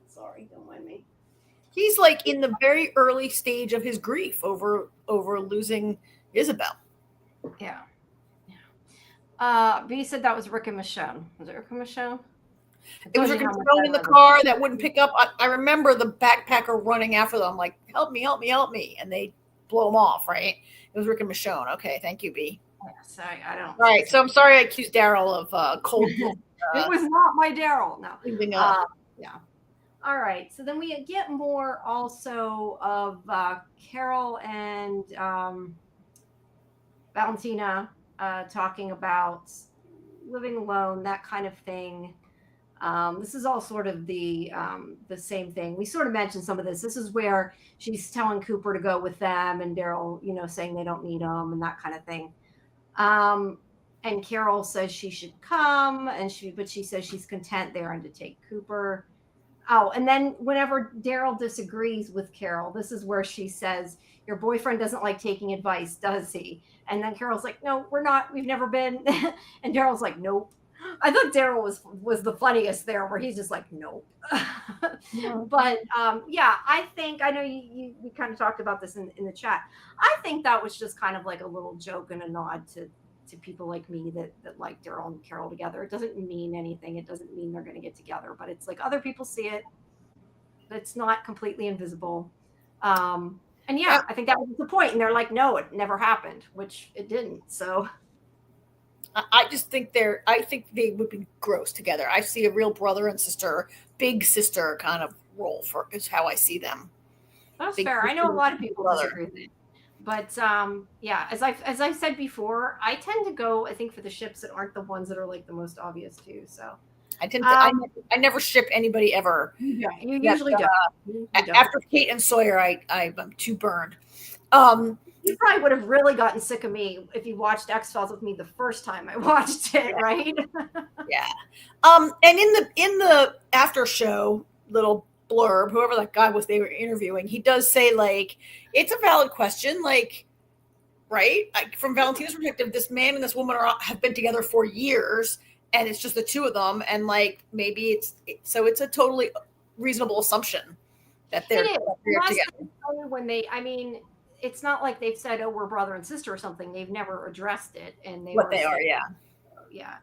Sorry, don't mind me. He's like in the very early stage of his grief over losing Isabel. Yeah. B said that was Rick and Michonne. Was it Rick and Michonne? It was Rick and Michonne in the car that wouldn't pick up. I remember the backpacker running after them, like, help me, help me, help me. And they blow them off, right? It was Rick and Michonne. Okay, thank you, B. Yes, I don't. Right, so I'm sorry I accused Daryl of cold. It was not my Daryl. No. Yeah. All right. So then we get more also of Carol and Valentina talking about living alone, that kind of thing. This is all sort of the same thing. We sort of mentioned some of this. This is where she's telling Cooper to go with them, and Daryl, saying they don't need him and that kind of thing. And Carol says she should come, but she says she's content there and to take Cooper. Oh, and then whenever Daryl disagrees with Carol, this is where she says, "Your boyfriend doesn't like taking advice, does he?" And then Carol's like, "No, we're not. We've never been." And Daryl's like, "Nope." I thought Daryl was the funniest there, where he's just like, "Nope." But yeah, I know we kind of talked about this in the chat. I think that was just kind of like a little joke and a nod to people like me that like Daryl and Carol together. It doesn't mean anything. It doesn't mean they're going to get together, but it's like other people see it. It's not completely invisible. And yeah, I think that was the point. And they're like, no, it never happened, which it didn't. So I just think they would be gross together. I see a real brother and sister, big sister kind of role is how I see them. That's fair. I know a lot of people disagree with it. But yeah, as I've said before, I tend to go, I think, for the ships that aren't the ones that are like the most obvious too. So I never ship anybody ever. Yeah, you usually don't. After Kate and Sawyer, I'm too burned. You probably would have really gotten sick of me if you watched X-Files with me the first time I watched it, right? Yeah. And in the after show little blurb, whoever that guy was they were interviewing, he does say, like, it's a valid question, like, right? From Valentina's perspective, this man and this woman have been together for years, and it's just the two of them, and like maybe it's a totally reasonable assumption that they're together. When it's not like they've said, "Oh, we're brother and sister" or something. They've never addressed it, and they are, yeah.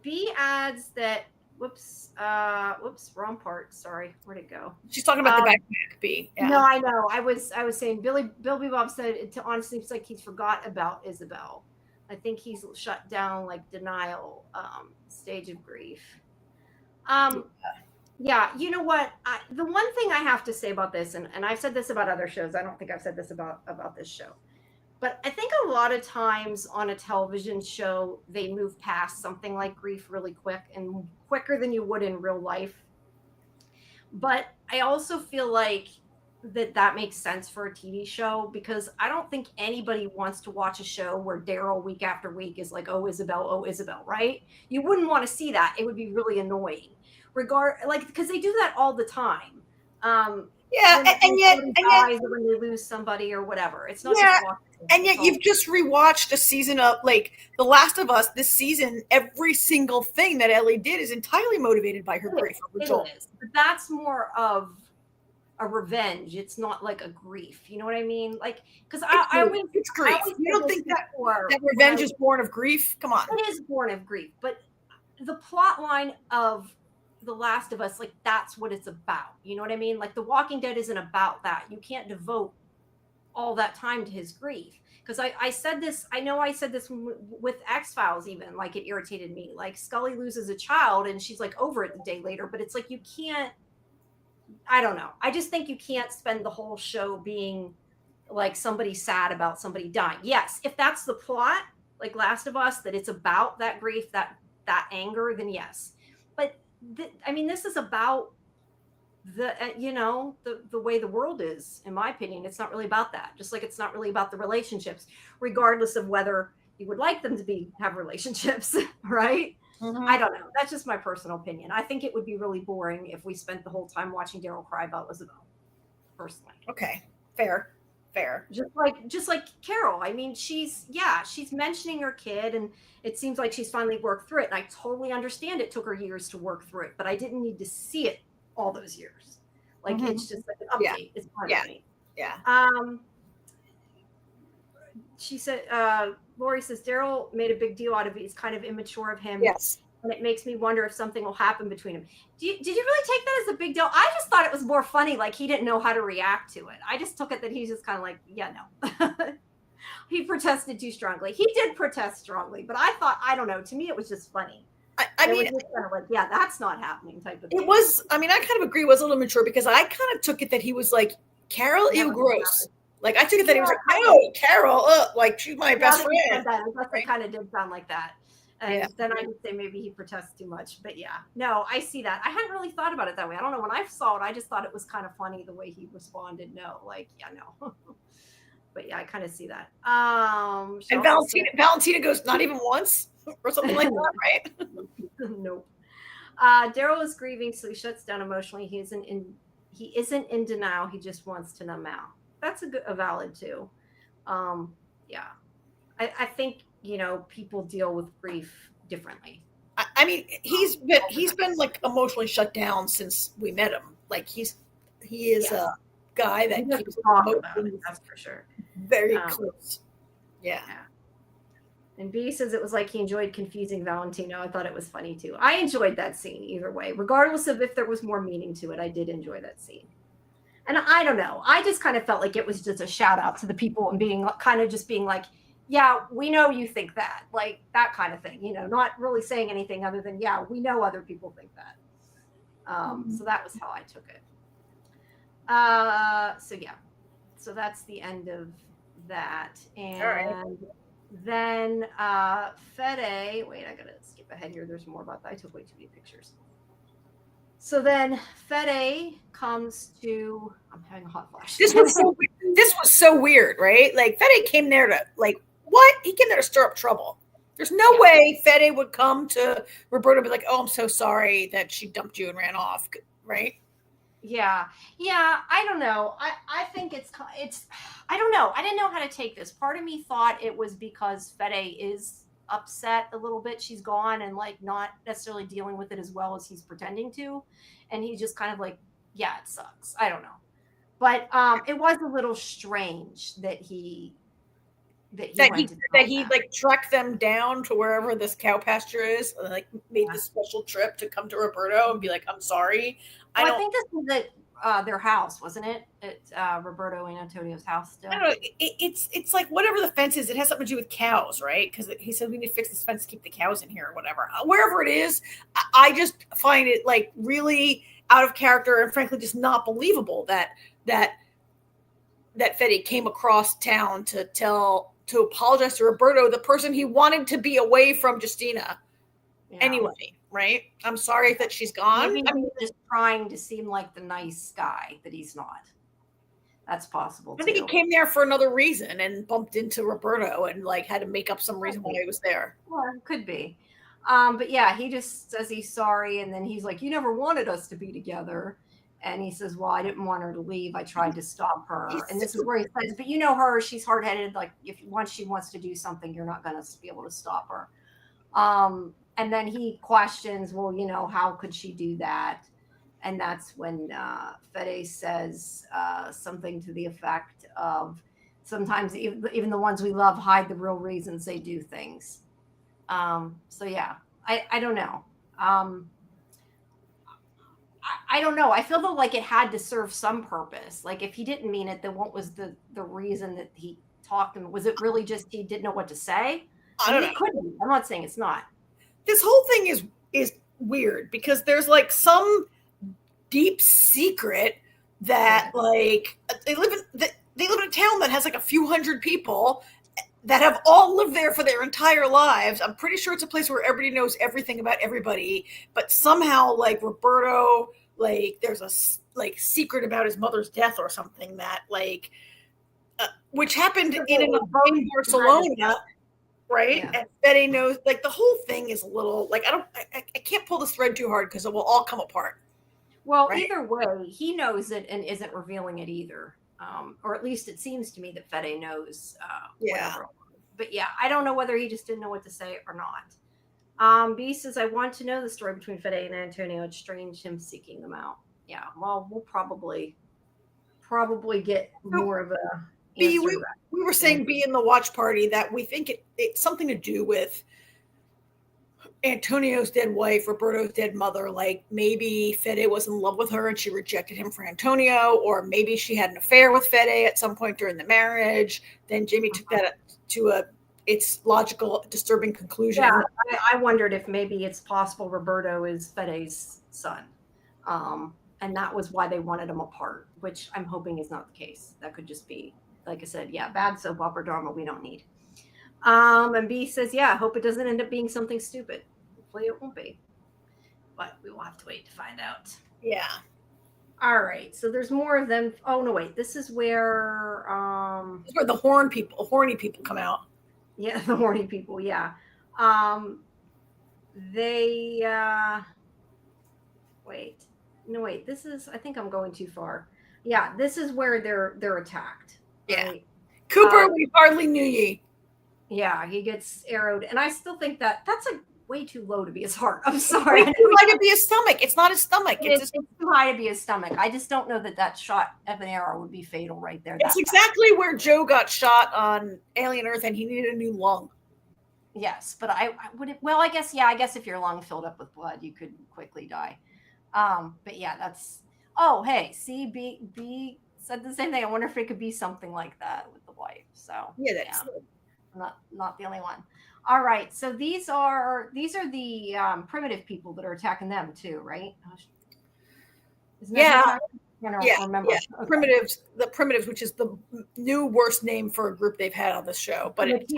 B adds that. Whoops, wrong part. Sorry, where'd it go? She's talking about the backpack, B. Yeah. No, I know. I was saying Bill Bebop said it honestly seems like he's forgot about Isabel. I think he's shut down, like, denial stage of grief. Yeah, you know what? The one thing I have to say about this, and I've said this about other shows, I don't think I've said this about this show, but I think a lot of times on a television show, they move past something like grief really quick and quicker than you would in real life. But I also feel like that makes sense for a TV show, because I don't think anybody wants to watch a show where Daryl week after week is like, oh, Isabel, right? You wouldn't want to see that. It would be really annoying. Because they do that all the time. And yet when they lose somebody or whatever. It's not just watching. And yet you've just rewatched a season of, like, The Last of Us this season. Every single thing that Ellie did is entirely motivated by her grief. It is. But that's more of a revenge. It's not like a grief. You know what I mean? Like, because it's grief. You don't think that revenge is born of grief? Come on. It is born of grief. But the plot line of The Last of Us, like, that's what it's about. You know what I mean? Like, The Walking Dead isn't about that. You can't devote all that time to his grief. Because I said this, I know I said this with X-Files even, like, it irritated me. Like, Scully loses a child and she's like over it the day later, but it's like, you can't, I don't know. I just think you can't spend the whole show being like somebody sad about somebody dying. Yes, if that's the plot, like Last of Us, that it's about that grief, that anger, then yes. But this is about the way the world is, in my opinion. It's not really about that. Just like it's not really about the relationships, regardless of whether you would like them to have relationships, right? Mm-hmm. I don't know. That's just my personal opinion. I think it would be really boring if we spent the whole time watching Daryl cry about Isabel, personally. Okay, fair. Just like Carol. I mean, she's mentioning her kid, and it seems like she's finally worked through it. And I totally understand it took her years to work through it, but I didn't need to see it all those years. Like, mm-hmm. It's just like an update. Yeah. It's part of me. Yeah. she said, Lori says, Daryl made a big deal out of it. It's kind of immature of him. Yes. And it makes me wonder if something will happen between them. Did you really take that as a big deal? I just thought it was more funny, like he didn't know how to react to it. I just took it that he's just kind of like, yeah, no. He protested too strongly. He did protest strongly, but I thought, I don't know. To me, it was just funny. I mean, was just kind of like, yeah, that's not happening type of thing. It was, I mean, I kind of agree it was a little mature because I kind of took it that he was like, Carol, ew, gross. Like, I took it that he was like, no, Carol, like, she's my best friend. It kind of did sound like that. And then I would say maybe he protests too much. But yeah, no, I see that. I hadn't really thought about it that way. I don't know. When I saw it, I just thought it was kind of funny the way he responded. No, like, yeah, no. But yeah, I kind of see that. And Valentina goes, not even once or something like that, right? Nope. Daryl is grieving, so he shuts down emotionally. He isn't in denial. He just wants to numb out. That's a valid too. Yeah, I think people deal with grief differently. I mean, he's been like emotionally shut down since we met him. Like he is a guy that keeps talking about it. That's for sure. Very close. Yeah. And B says it was like he enjoyed confusing Valentino. I thought it was funny too. I enjoyed that scene either way, regardless of if there was more meaning to it. I did enjoy that scene. And I don't know. I just kind of felt like it was just a shout out to the people and being like, yeah, we know you think that, like that kind of thing, not really saying anything other than, yeah, we know other people think that. So that was how I took it. So that's the end of that. And then Fede, wait, I gotta skip ahead here. There's more about that. I took way too many pictures. So then Fede comes to, I'm having a hot flash. This was so weird, right? Like Fede came there to what? He came there to stir up trouble. There's no way Fede would come to Roberto and be like, oh, I'm so sorry that she dumped you and ran off, right? Yeah. I don't know. I think it's, I don't know. I didn't know how to take this. Part of me thought it was because Fede is upset a little bit. She's gone and like not necessarily dealing with it as well as he's pretending to. And he just kind of like, yeah, it sucks. I don't know. But it was a little strange that he like tracked them down to wherever this cow pasture is, and like made this special trip to come to Roberto and be like, I'm sorry. I think this was at their house, wasn't it? At Roberto and Antonio's house still. I don't know. It's like whatever the fence is, it has something to do with cows, right? Because he said we need to fix this fence to keep the cows in here or whatever. Wherever it is, I just find it like really out of character and frankly just not believable that Fede came across town to apologize to Roberto, the person he wanted to be away from Justina. Yeah. Anyway, right? I'm sorry that she's gone. Maybe he's just trying to seem like the nice guy that he's not. That's possible. I think he came there for another reason and bumped into Roberto and like had to make up some reason why he was there. Well, it could be. But yeah, he just says he's sorry, and then he's like, "You never wanted us to be together." And he says, well, I didn't want her to leave. I tried to stop her. And this is where he says, but you know her, she's hard-headed. Like once she wants to do something, you're not going to be able to stop her. And then he questions, well, how could she do that? And that's when Fede says something to the effect of sometimes even the ones we love hide the real reasons they do things. So yeah, I don't know. I don't know. I feel though like it had to serve some purpose. Like if he didn't mean it, then what was the reason that he talked to him? Was it really just he didn't know what to say? I don't know. It could be. I'm not saying it's not. This whole thing is weird because there's like some deep secret that like they live in a town that has like a few hundred people that have all lived there for their entire lives. I'm pretty sure it's a place where everybody knows everything about everybody, but somehow like Roberto, like there's a like secret about his mother's death or something that like, which happened in Barcelona, right? Yeah. And Fede knows like the whole thing is a little like, I can't pull this thread too hard because it will all come apart. Well, right? Either way, he knows it and isn't revealing it either. Or at least it seems to me that Fede knows. Whatever. But yeah, I don't know whether he just didn't know what to say or not. B says, I want to know the story between Fede and Antonio. It's strange him seeking them out. Yeah, well, we'll probably get more of a B, answer we were that. saying B in the watch party that we think it's something to do with Antonio's dead wife, Roberto's dead mother. Like maybe Fede was in love with her and she rejected him for Antonio, or maybe she had an affair with Fede at some point during the marriage. Then Jamie took that to its logical, disturbing conclusion. Yeah, I wondered if maybe it's possible Roberto is Fede's son. And that was why they wanted them apart, which I'm hoping is not the case. That could just be, like I said, yeah, bad soap opera drama we don't need. And B says, yeah, I hope it doesn't end up being something stupid. Hopefully it won't be. But we will have to wait to find out. Yeah. All right. So there's more of them. Oh no, wait. This is where this is where the horny people come out. Yeah, the horny people, yeah. They wait. No, wait. This is, I think I'm going too far. Yeah, this is where they're attacked. Yeah. Right? Cooper, we hardly knew ye. Yeah, he gets arrowed. And I still think that's a way too low to be his heart. I'm sorry. It's too high to be his stomach. It's not his stomach. It's too high to be his stomach. I just don't know that shot of an arrow would be fatal right there. It's exactly where Joe got shot on Alien Earth and he needed a new lung. Yes, but I would, well, I guess if your lung filled up with blood, you could quickly die. But yeah, that's, oh, hey, see, B said the same thing. I wonder if it could be something like that with the wife. So yeah, that's not the only one. All right, so these are the primitive people that are attacking them too, right? Yeah. Remember. Yeah. Okay. The primitives, which is the new worst name for a group they've had on this show, but it's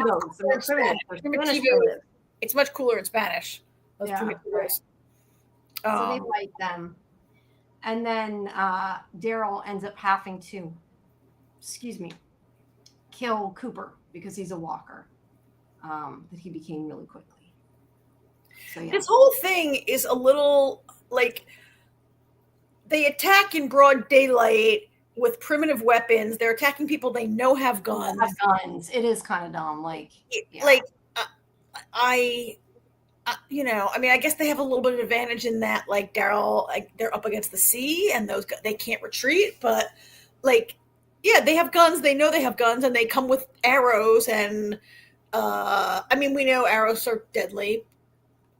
much cooler in Spanish. Yeah, right. So they fight them, and then Daryl ends up having to, kill Cooper because he's a walker. That he became really quickly. So yeah. This whole thing is a little like they attack in broad daylight with primitive weapons. They're attacking people they know have guns. It is kind of dumb. I guess they have a little bit of advantage in that, like Daryl, like they're up against the sea and they can't retreat. But they have guns. They know they have guns, and they come with arrows. And we know arrows are deadly.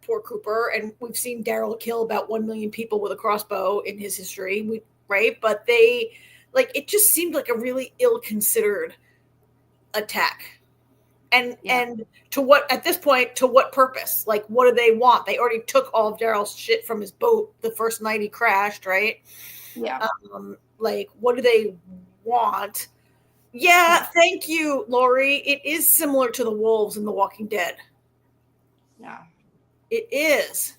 Poor Cooper, and we've seen Daryl kill about 1 million people with a crossbow in his history, right? But it just seemed like a really ill-considered attack. And to what, at this point, to what purpose? Like, what do they want? They already took all of Daryl's shit from his boat the first night he crashed, right? Yeah. What do they want? Yeah, thank you, Lori. It is similar to the wolves in The Walking Dead. Yeah. It is.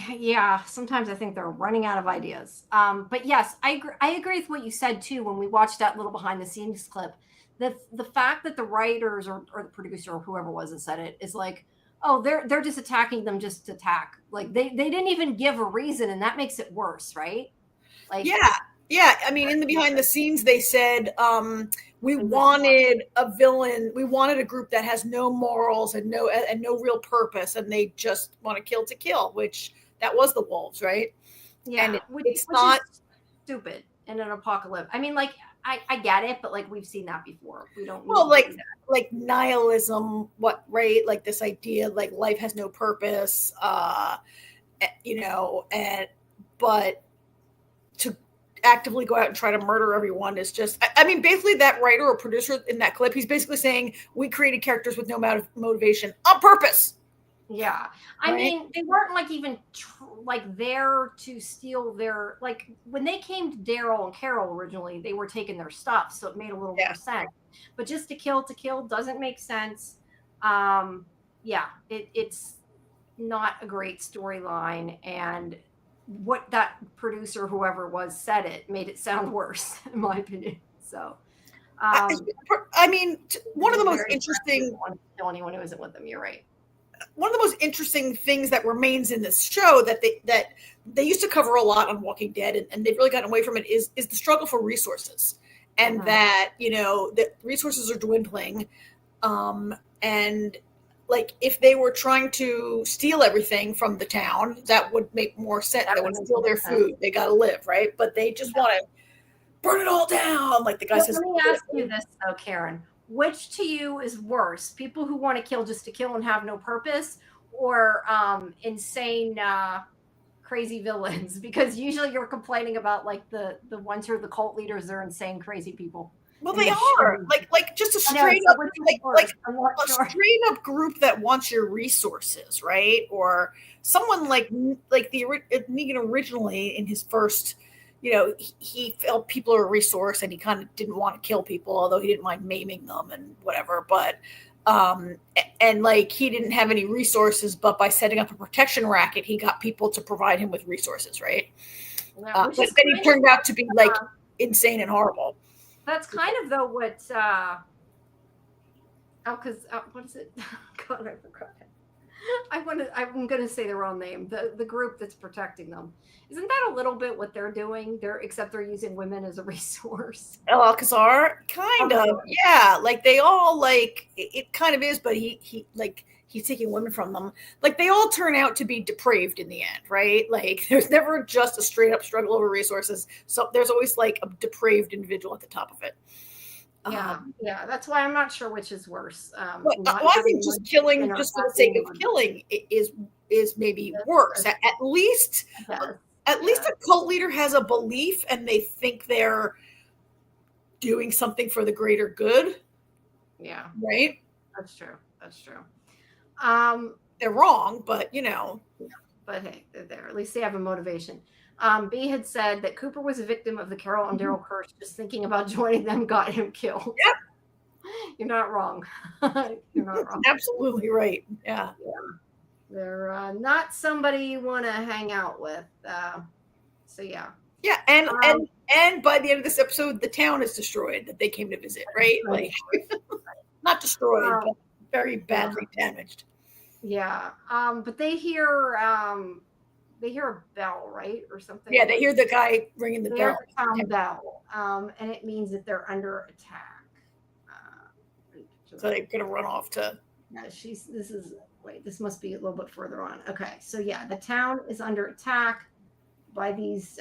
Yeah, sometimes I think they're running out of ideas. But yes, I agree with what you said too when we watched that little behind the scenes clip. The fact that the writers or the producer or whoever was that said it is like, oh, they're just attacking them just to attack. Like they didn't even give a reason, and that makes it worse, right? Like yeah. I mean, in the behind the scenes, they said we wanted a villain. We wanted a group that has no morals and no real purpose, and they just want to kill to kill. Which that was the wolves, right? Yeah, and it's not stupid in an apocalypse. I mean, I get it, but we've seen that before. We don't. Well, like nihilism, right? Like this idea, like life has no purpose, but to actively go out and try to murder everyone is just, basically that writer or producer in that clip, he's basically saying we created characters with no motivation on purpose. Yeah. I mean, they weren't even there to steal their, when they came to Daryl and Carol originally, they were taking their stuff. So it made a little more sense, but just to kill doesn't make sense. It's not a great storyline. And what that producer, whoever it was, said it made it sound worse, in my opinion. So, one of the most interesting, kill anyone who isn't with them. You're right. One of the most interesting things that remains in this show that they used to cover a lot on Walking Dead, and they've really gotten away from it is the struggle for resources, and that that resources are dwindling, and if they were trying to steal everything from the town, that would make more sense. They want to steal their food. They got to live, right? But they just want to burn it all down. Like the guy Well, says. let me ask you this though, Karen. Which to you is worse? People who want to kill just to kill and have no purpose, or insane, crazy villains? Because usually you're complaining about like the ones who are the cult leaders. They're insane, crazy people. Well, And they they are should. like just a I know. straight So up which is like worse? I'm not a sure. straight up group that wants your resources, right? Or someone like the Negan originally in his first, he felt people are a resource and he kind of didn't want to kill people, although he didn't mind maiming them and whatever. But and like he didn't have any resources, but by setting up a protection racket, he got people to provide him with resources, right? Yeah, But then he turned out to be like insane and horrible. That's kind of though what because what is it? God, I forgot. I'm gonna say the wrong name. The group that's protecting them. Isn't that a little bit what they're doing? Except they're using women as a resource. El Alcazar, kind of, yeah. Like they all like it kind of is, but he's taking women from them. Like they all turn out to be depraved in the end, right? Like there's never just a straight up struggle over resources. So there's always like a depraved individual at the top of it. Yeah. That's why I'm not sure which is worse. Well, I think just killing just for the sake of killing is maybe worse. At least a cult leader has a belief and they think they're doing something for the greater good. Yeah. Right? That's true. They're wrong, but But hey, they're there. At least they have a motivation. B had said that Cooper was a victim of the Carol and Daryl curse. Just thinking about joining them got him killed. Yep. You're not wrong. You're not wrong. Absolutely right. Yeah. They're not somebody you want to hang out with. So yeah. Yeah, and by the end of this episode, the town is destroyed that they came to visit, right? Like not destroyed, but very badly damaged. Yeah. But they hear a bell, right? Or something. Yeah, they hear the guy ringing the bell. The bell. And it means that they're under attack. So they're gonna run off to this must be a little bit further on. Okay, so yeah, the town is under attack by these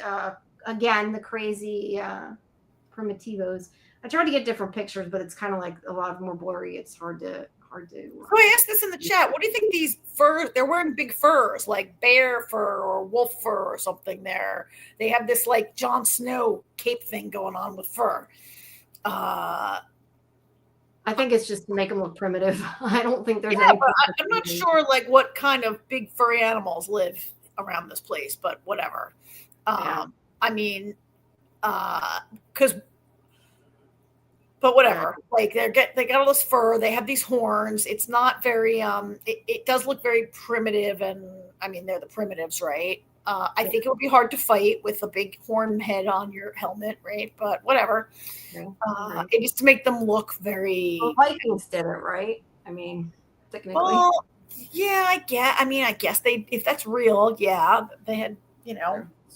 again, the crazy primitivos. I tried to get different pictures, but it's kind of like a lot of them are blurry. It's hard to. So I asked this in the chat. What do you think these furs? They're wearing big furs, like bear fur or wolf fur or something. They have this like Jon Snow cape thing going on with fur. I think it's just to make them look primitive. I don't think there's any. But I'm not sure like what kind of big furry animals live around this place, but whatever. I mean, because. But whatever, like they got all this fur. They have these horns. It's not very. It does look very primitive, and I mean they're the primitives, right? I think it would be hard to fight with a big horn head on your helmet, right? But whatever. It is to make them look very. Well, Vikings did it, right? I mean, technically. Well, yeah, I guess they. If that's real, yeah, they had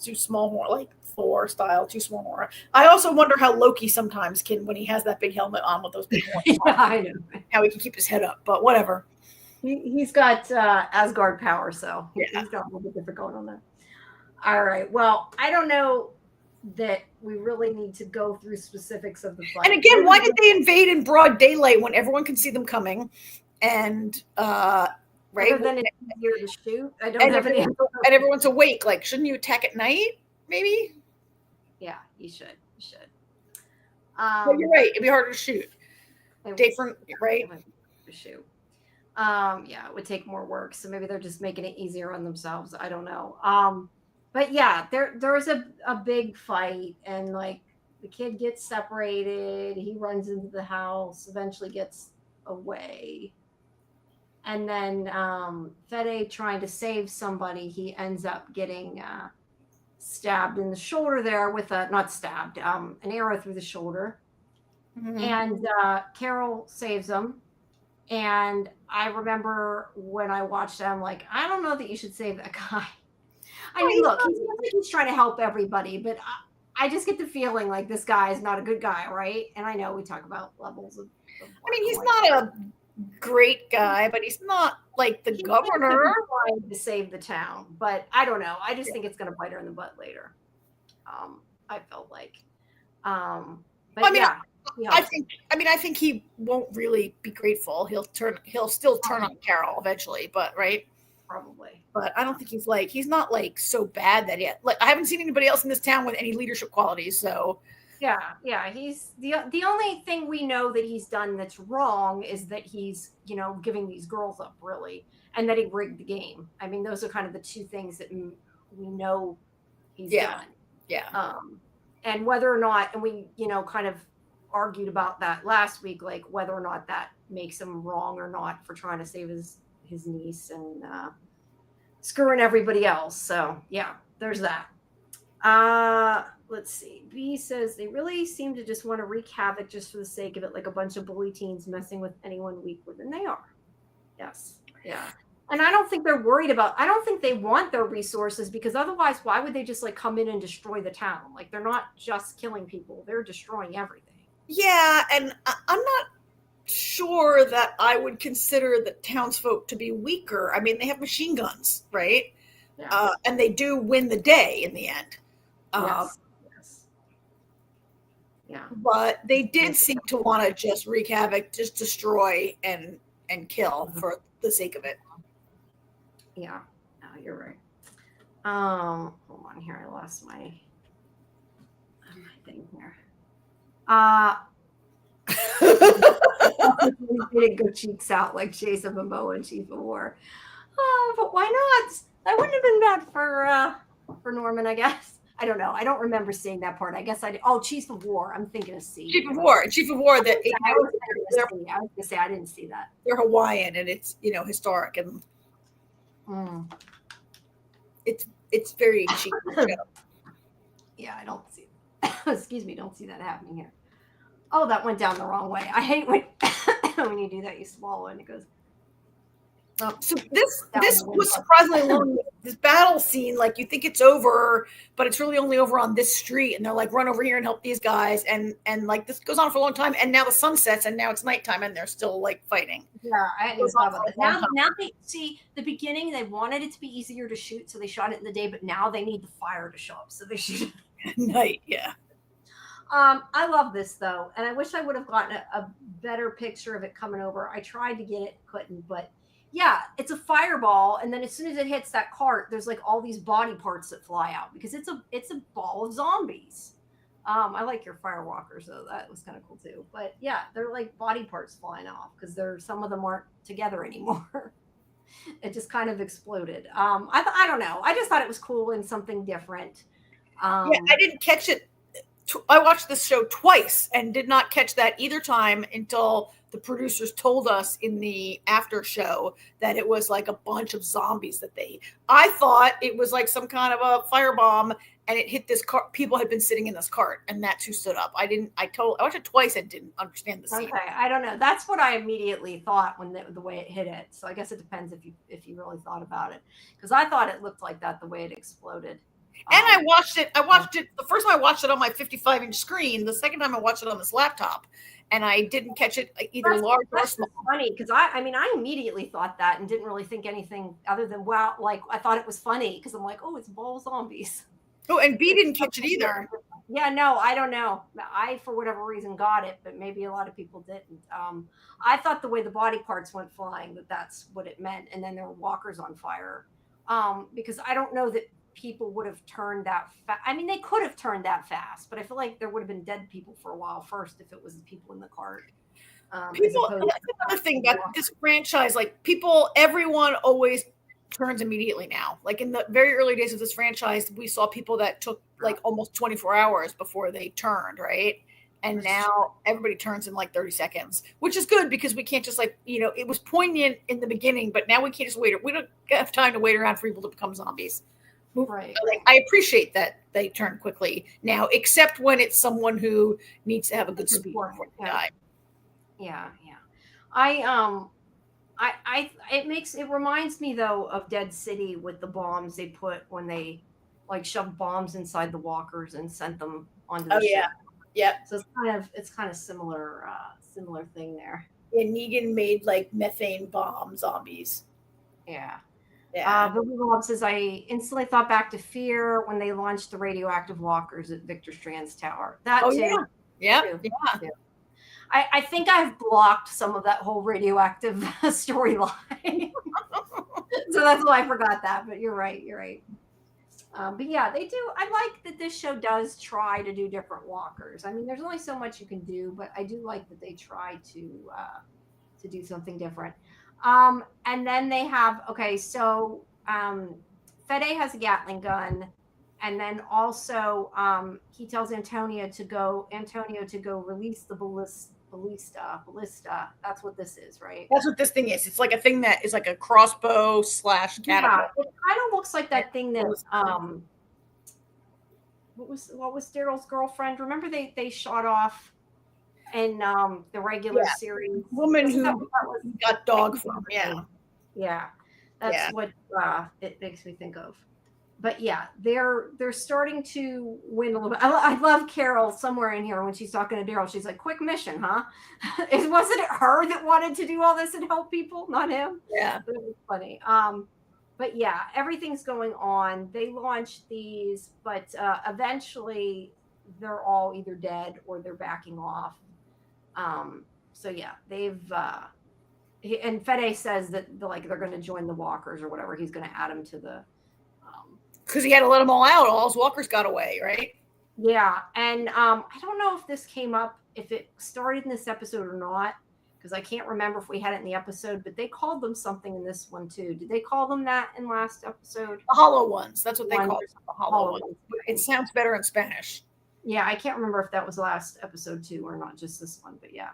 too small horn, like Thor style, too small horn. I also wonder how Loki sometimes can, when he has that big helmet on with those big horns. I know how he can keep his head up, but whatever. He's got Asgard power, so he's got a little bit different going on there. All right. Well, I don't know that we really need to go through specifics of the fight. And again, why did they invade in broad daylight when everyone can see them coming? And right, other than it's easier to shoot. I don't have any. And everyone's awake. Like, shouldn't you attack at night? Maybe. Yeah, you should. Well, you're right. It'd be harder to shoot. Different, right? To shoot. Yeah, it would take more work. So maybe they're just making it easier on themselves. I don't know. But yeah, there was a big fight, and like the kid gets separated. He runs into the house, eventually gets away. And then Fede trying to save somebody, he ends up getting stabbed in the shoulder there with not stabbed, an arrow through the shoulder. Mm-hmm. And Carol saves him. And I remember when I watched that, I'm like, I don't know that you should save that guy. I mean, look, he's trying to help everybody, but I just get the feeling like this guy is not a good guy, right? And I know we talk about levels of I mean, he's not a great guy, but he's not like the governor trying to save the town. But I don't know. I just think it's going to bite her in the butt later. I felt like. But I mean, yeah, I think he won't really be grateful. He'll still turn on Carol eventually, but right. probably. But I don't think he's not like so bad that yet. Like I haven't seen anybody else in this town with any leadership qualities. So Yeah. He's the only thing we know that he's done that's wrong is that he's giving these girls up really, and that he rigged the game. I mean, those are kind of the two things that we know he's yeah, done. yeah, And whether or not, and we kind of argued about that last week, like whether or not that makes him wrong or not for trying to save his niece and screwing everybody else. So yeah, there's that. Let's see. B says they really seem to just want to wreak havoc just for the sake of it, like a bunch of bully teens messing with anyone weaker than they are. Yes. Yeah. And I don't think they're worried about, I don't think they want their resources, because otherwise, why would they just like come in and destroy the town? Like they're not just killing people, they're destroying everything. yeah. And I'm not sure that I would consider the townsfolk to be weaker. I mean, they have machine guns, right? Yeah. And they do win the day in the end. Yes. Yeah. But they did seem to want to just wreak havoc, just destroy and kill for the sake of it. Yeah, no, you're right. Hold on here. I lost my thing here. Didn't go cheeks out like Jason Momoa and Chief of War. Oh, but why not? That wouldn't have been bad for Norman, I guess. I don't know. I don't remember seeing that part. I guess I did. Oh, Chief of War. I'm thinking of C. Chief of War. That I was gonna say I didn't see that. They're Hawaiian and it's historic and it's very cheap. Yeah, I don't see. Excuse me, don't see that happening here. Oh, that went down the wrong way. I hate when when you do that. You swallow and it goes. So this was surprisingly long. This battle scene, like you think it's over, but it's really only over on this street, and they're like, run over here and help these guys, and like this goes on for a long time, and now the sun sets, and now it's nighttime, and they're still like fighting. Yeah, I hadn't even thought about that. Now they see the beginning. They wanted it to be easier to shoot, so they shot it in the day, but now they need the fire to show up, so they shoot it at night. Yeah. I love this though, and I wish I would have gotten a better picture of it coming over. I tried to get it, couldn't, but. Yeah, it's a fireball, and then as soon as it hits that cart, there's like all these body parts that fly out because it's a ball of zombies. I like your firewalkers though; that was kind of cool too. But yeah, they're like body parts flying off because some of them aren't together anymore. It just kind of exploded. I don't know. I just thought it was cool and something different. Yeah, I didn't catch it. I watched this show twice and did not catch that either time until the producers told us in the after show that it was like a bunch of zombies I thought it was like some kind of a firebomb and it hit this cart. People had been sitting in this cart and that's who stood up. I watched it twice and didn't understand the scene. Okay, I don't know. That's what I immediately thought when the way it hit it. So I guess it depends if you really thought about it, because I thought it looked like that the way it exploded. And I watched it the first time I watched it on my 55-inch screen. The second time I watched it on this laptop, and I didn't catch it either large or small. Funny, because I immediately thought that and didn't really think anything other than wow. Like I thought it was funny because I'm like, oh, it's ball zombies. Oh, and B didn't catch it either. Yeah, no, I don't know. I for whatever reason got it, but maybe a lot of people didn't. I thought the way the body parts went flying that's what it meant, and then there were walkers on fire. Because I don't know that people would have turned that fast. I mean, they could have turned that fast, but I feel like there would have been dead people for a while first if it was the people in the cart. That's another thing about this franchise. Like everyone always turns immediately now. Like in the very early days of this franchise, we saw people that took like almost 24 hours before they turned, right? And now everybody turns in like 30 seconds, which is good because we can't just it was poignant in the beginning, but now we can't just wait. We don't have time to wait around for people to become zombies. Right. Like, I appreciate that they turn quickly now, except when it's someone who needs to have a good speed before they die. Yeah. It reminds me though of Dead City with the bombs they put when they like shoved bombs inside the walkers and sent them onto the ship. Yeah. So it's kind of similar thing there. Yeah, Negan made like methane bomb zombies. Yeah. Yeah. Billy Bob says, I instantly thought back to Fear when they launched the radioactive walkers at Victor Strand's tower. That Oh too. yeah. Yeah. Too. Yeah. Too. I think I've blocked some of that whole radioactive storyline. So that's why I forgot that. But you're right. You're right. But yeah, they do. I like that this show does try to do different walkers. I mean, there's only so much you can do, but I do like that they try to do something different. And then they have okay, so Fede has a Gatling gun, and then also he tells Antonio to go release the ballista. That's what this is, right? That's what this thing is. It's like a thing that is like a crossbow / Yeah, catapult. it kind of looks like that thing that what was Daryl's girlfriend? Remember they shot off in the regular series. Woman who got dog from. Yeah, that's what it makes me think of. But yeah, they're starting to win a little bit. I love Carol somewhere in here when she's talking to Daryl. She's like, "Quick mission, huh?" Wasn't it her that wanted to do all this and help people, not him? Yeah, but it was funny. But yeah, everything's going on. They launched these, but eventually they're all either dead or they're backing off. So yeah, they've and Fede says that they're going to join the walkers or whatever. He's going to add them to the because he had to let them all out. All his walkers got away, right? Yeah, and I don't know if this came up, if it started in this episode or not, because I can't remember if we had it in the episode. But they called them something in this one too. Did they call them that in last episode? The hollow ones. That's what they call them. The hollow ones. It sounds better in Spanish. Yeah, I can't remember if that was last episode too or not, just this one. But yeah.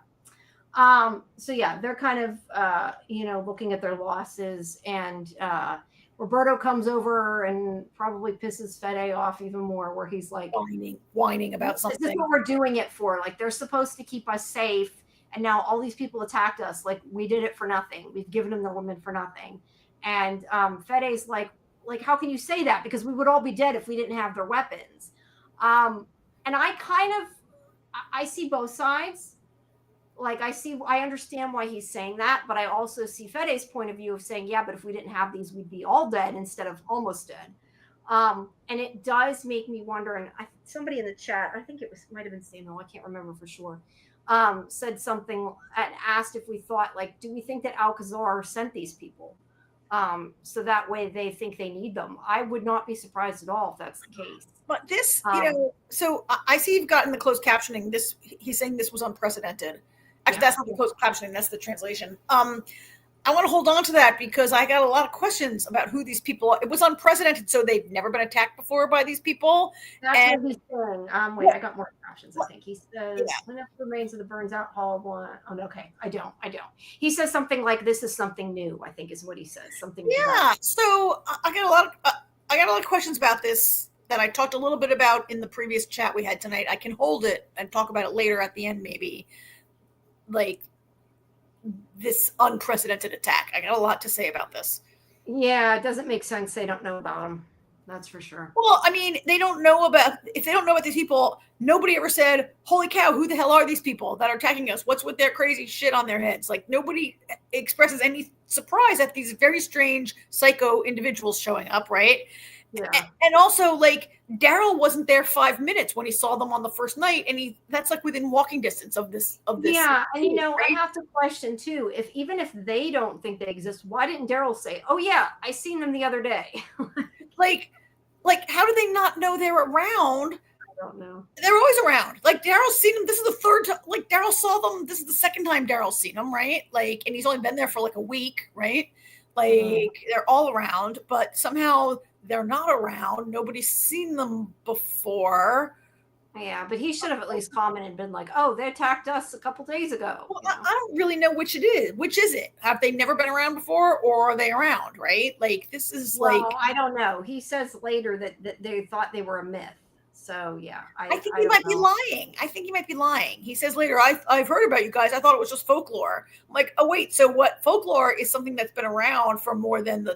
So yeah, they're kind of looking at their losses, and Roberto comes over and probably pisses Fede off even more, where he's like whining about something. This is what we're doing it for. Like, they're supposed to keep us safe, and now all these people attacked us. Like, we did it for nothing. We've given them the woman for nothing. And Fede's like, how can you say that? Because we would all be dead if we didn't have their weapons. And I see both sides. Like, I understand why he's saying that, but I also see Fede's point of view of saying, yeah, but if we didn't have these, we'd be all dead instead of almost dead. And it does make me wonder, and somebody in the chat, I think might have been Samuel, I can't remember for sure, said something and asked if we thought, like, do we think that Alcazar sent these people? So that way they think they need them. I would not be surprised at all if that's the case. But this, so I see you've gotten the closed captioning. This, he's saying this was unprecedented. Actually, that's not the closed captioning. That's the translation. I want to hold on to that because I got a lot of questions about who these people are. It was unprecedented, so they've never been attacked before by these people. That's what he's saying. Wait, I got more captions, I think. He says, whenever the remains of the burns out hall one. Oh, okay. I don't. He says something like, this is something new, I think is what he says. Something new. Yeah. So I got a lot of questions about this that I talked a little bit about in the previous chat we had tonight. I can hold it and talk about it later at the end, maybe. Like, this unprecedented attack. I got a lot to say about this. Yeah, it doesn't make sense. They don't know about them. That's for sure. Well, I mean, if they don't know about these people, nobody ever said, holy cow, who the hell are these people that are attacking us? What's with their crazy shit on their heads? Like, nobody expresses any surprise at these very strange psycho individuals showing up, right? Yeah. And also, like, Daryl wasn't there 5 minutes when he saw them on the first night, and that's like within walking distance of this. Yeah, and right? I have to question too, even if they don't think they exist, why didn't Daryl say, "Oh yeah, I seen them the other day"? like, how do they not know they're around? I don't know. They're always around. Like, Daryl's seen them. This is the third time. Like, Daryl saw them. This is the second time Daryl's seen them, right? Like, and he's only been there for like a week, right? Like, they're all around, but somehow they're not around. Nobody's seen them before. Yeah, but he should have at least commented and been like, "Oh, they attacked us a couple days ago." Well, I don't really know which it is. Which is it? Have they never been around before, or are they around? Right? Like, this is I don't know. He says later that they thought they were a myth. So yeah, I think I he don't might be know. lying. I think he might be lying. He says later, I've heard about you guys. I thought it was just folklore. I'm like, oh wait, so what? Folklore is something that's been around for more than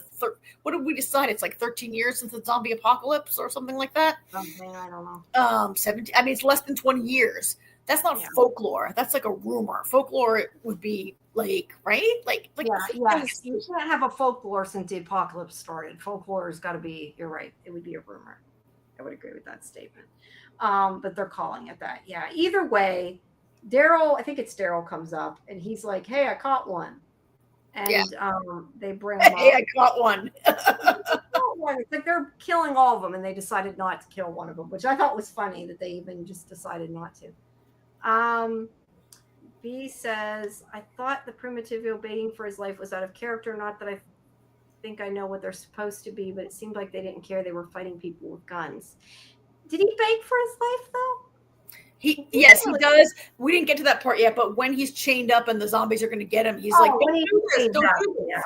what did we decide? It's like 13 years since the zombie apocalypse or something like that. Something I don't know. 17. I mean, it's less than 20 years. That's not Yeah. folklore. That's like a rumor. Folklore would be like, right? Like Yeah, yes. You can't have a folklore since the apocalypse started. Folklore has got to be, you're right, it would be a rumor. I would agree with that statement. But they're calling it that. Yeah. Either way, Daryl, I think it's Daryl comes up and he's like, hey, I caught one. yeah. And they bring him Hey, up. I caught one. It's like they're killing all of them and they decided not to kill one of them, which I thought was funny that they even just decided not to. B says, I thought the Primitivo baiting for his life was out of character. Not that I think I know what they're supposed to be, but it seemed like they didn't care. They were fighting people with guns. Did he beg for his life, though? Yes, he does. We didn't get to that part yet, but when he's chained up and the zombies are going to get him, he's like, don't do this, don't do this. Yeah.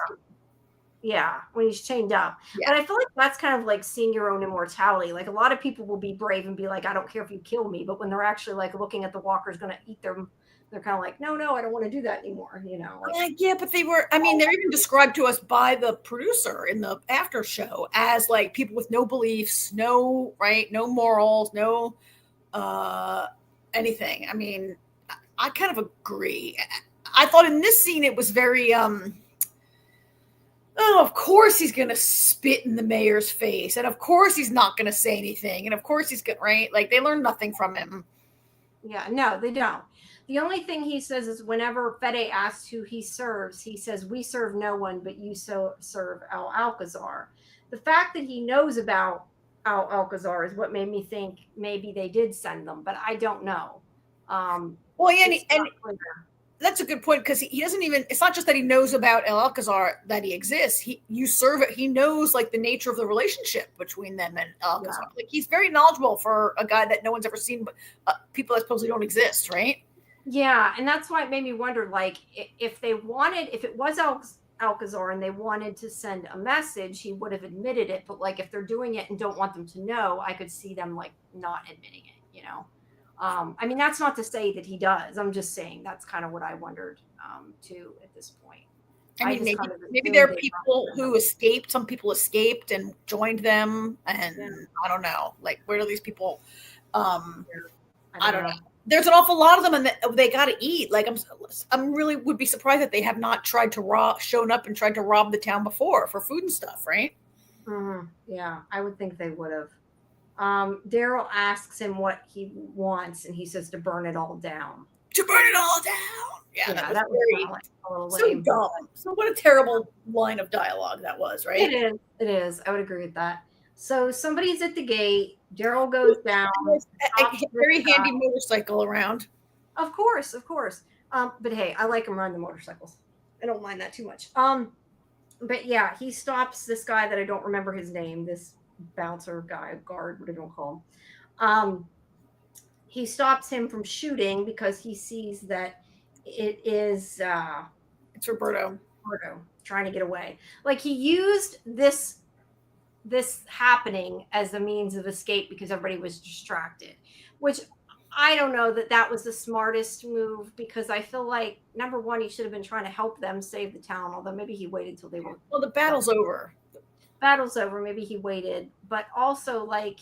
Yeah, when he's chained up. Yeah. But I feel like that's kind of like seeing your own immortality. Like a lot of people will be brave and be like, I don't care if you kill me. But when they're actually like looking at the walkers going to eat them, they're kind of like, no, I don't want to do that anymore. You know? Like, Yeah, but they're even described to us by the producer in the after show as like people with no beliefs, no morals, no anything. I mean, I kind of agree. I thought in this scene it was very oh, of course he's gonna spit in the mayor's face, and of course he's not gonna say anything, and of course he's gonna like they learned nothing from him. Yeah, no, they don't. The only thing he says is whenever Fede asks who he serves, he says, we serve no one, but you serve Al Alcazar. The fact that he knows about Al Alcazar is what made me think maybe they did send them, but I don't know. Well, yeah, and that's a good point because he doesn't even. It's not just that he knows about El Alcazar that he exists. He knows like the nature of the relationship between them and El Alcazar. Yeah. Like he's very knowledgeable for a guy that no one's ever seen, but people that supposedly don't exist, right? Yeah, and that's why it made me wonder, like, if it was Alcazar and they wanted to send a message, he would have admitted it. But like, if they're doing it and don't want them to know, I could see them like not admitting it, you know. I mean, that's not to say that he does. I'm just saying that's kind of what I wondered too at this point. I mean, maybe there are people who escaped. Some people escaped and joined them, and yeah. I don't know. Like, where do these people? I don't know. There's an awful lot of them, and they got to eat. Like, I'm really would be surprised that they have not tried to shown up and tried to rob the town before for food and stuff, right? Mm-hmm. Yeah, I would think they would have. Daryl asks him what he wants, and he says to burn it all down. To burn it all down. Yeah, that was very a little so lame. Dumb. So what a terrible line of dialogue that was, right? It is. I would agree with that. So somebody's at the gate. Daryl goes down. A very handy motorcycle around. Of course. But hey, I like him riding the motorcycles. I don't mind that too much. But yeah, he stops this guy that I don't remember his name. This bouncer guy, guard, whatever you want to call him. He stops him from shooting because he sees that it is it's Roberto trying to get away. Like he used this happening as a means of escape because everybody was distracted, which I don't know that was the smartest move, because I feel like, number one, he should have been trying to help them save the town, although maybe he waited till they were. Well, the battle's over. Maybe he waited, but also like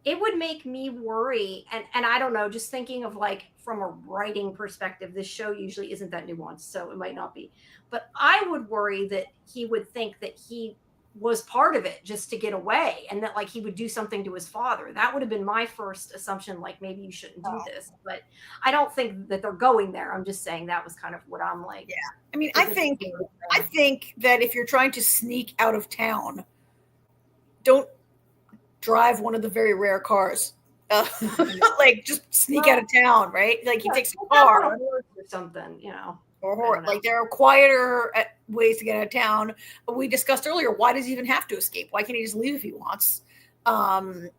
it would make me worry. And I don't know, just thinking of like from a writing perspective, this show usually isn't that nuanced, so it might not be, but I would worry that he would think that he was part of it just to get away, and that like he would do something to his father. That would have been my first assumption, like maybe you shouldn't do this, but I don't think that they're going there. I'm just saying that was kind of what I'm like. Yeah, I mean, I think that if you're trying to sneak out of town, don't drive one of the very rare cars. Like just sneak out of town, right? Like he takes a car or something, you know. Or like there are quieter ways to get out of town. We discussed earlier, why does he even have to escape? Why can't he just leave if he wants? And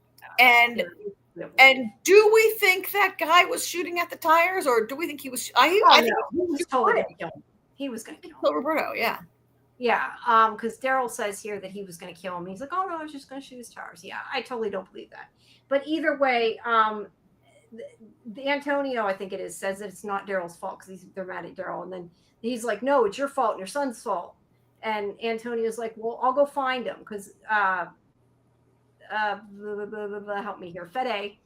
do we think that guy was shooting at the tires, or do we think he was? I think he was totally going to kill him. He was going to kill Roberto, yeah. Yeah, because Daryl says here that he was going to kill him. He's like, "Oh no, I was just going to shoot his towers." Yeah, I totally don't believe that. But either way, the Antonio, I think it is, says that it's not Daryl's fault because they're mad at Daryl, and then he's like, "No, it's your fault and your son's fault." And Antonio's like, "Well, I'll go find him because help me here, Fede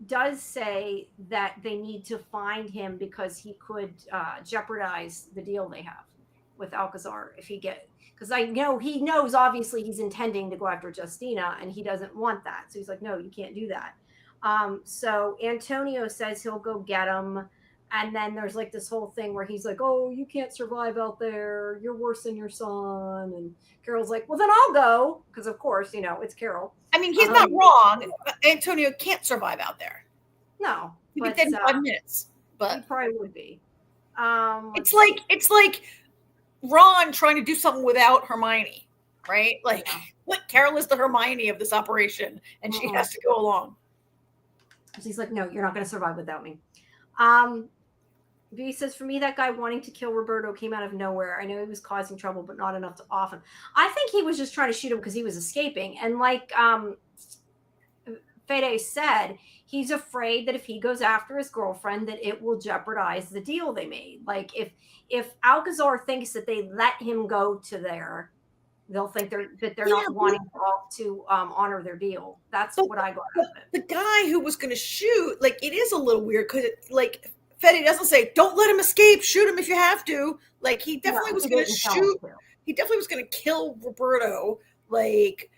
does say that they need to find him because he could jeopardize the deal they have with Alcazar if he get because I know he knows obviously he's intending to go after Justina and he doesn't want that. So he's like, no, you can't do that. So Antonio says he'll go get him. And then there's like this whole thing where he's like, oh, you can't survive out there. You're worse than your son. And Carol's like, well, then I'll go. Because, of course, it's Carol. I mean, he's not wrong. Antonio can't survive out there. No. He'd be dead in 5 minutes. But he probably would be. It's like Ron trying to do something without Hermione, right? Like, Carol is the Hermione of this operation, and she has to go along. She's like, no, you're not going to survive without me. B says, for me, that guy wanting to kill Roberto came out of nowhere. I know he was causing trouble, but not enough to off him. I think he was just trying to shoot him because he was escaping. And like Fede said, he's afraid that if he goes after his girlfriend, that it will jeopardize the deal they made. Like if Alcazar thinks that they let him go to there, they'll think they're not wanting to honor their deal. That's what I got out of it. The guy who was going to shoot, like, it is a little weird because, like, Fede doesn't say, don't let him escape, shoot him if you have to. Like, he definitely was going to shoot. He definitely was going to kill Roberto. Like,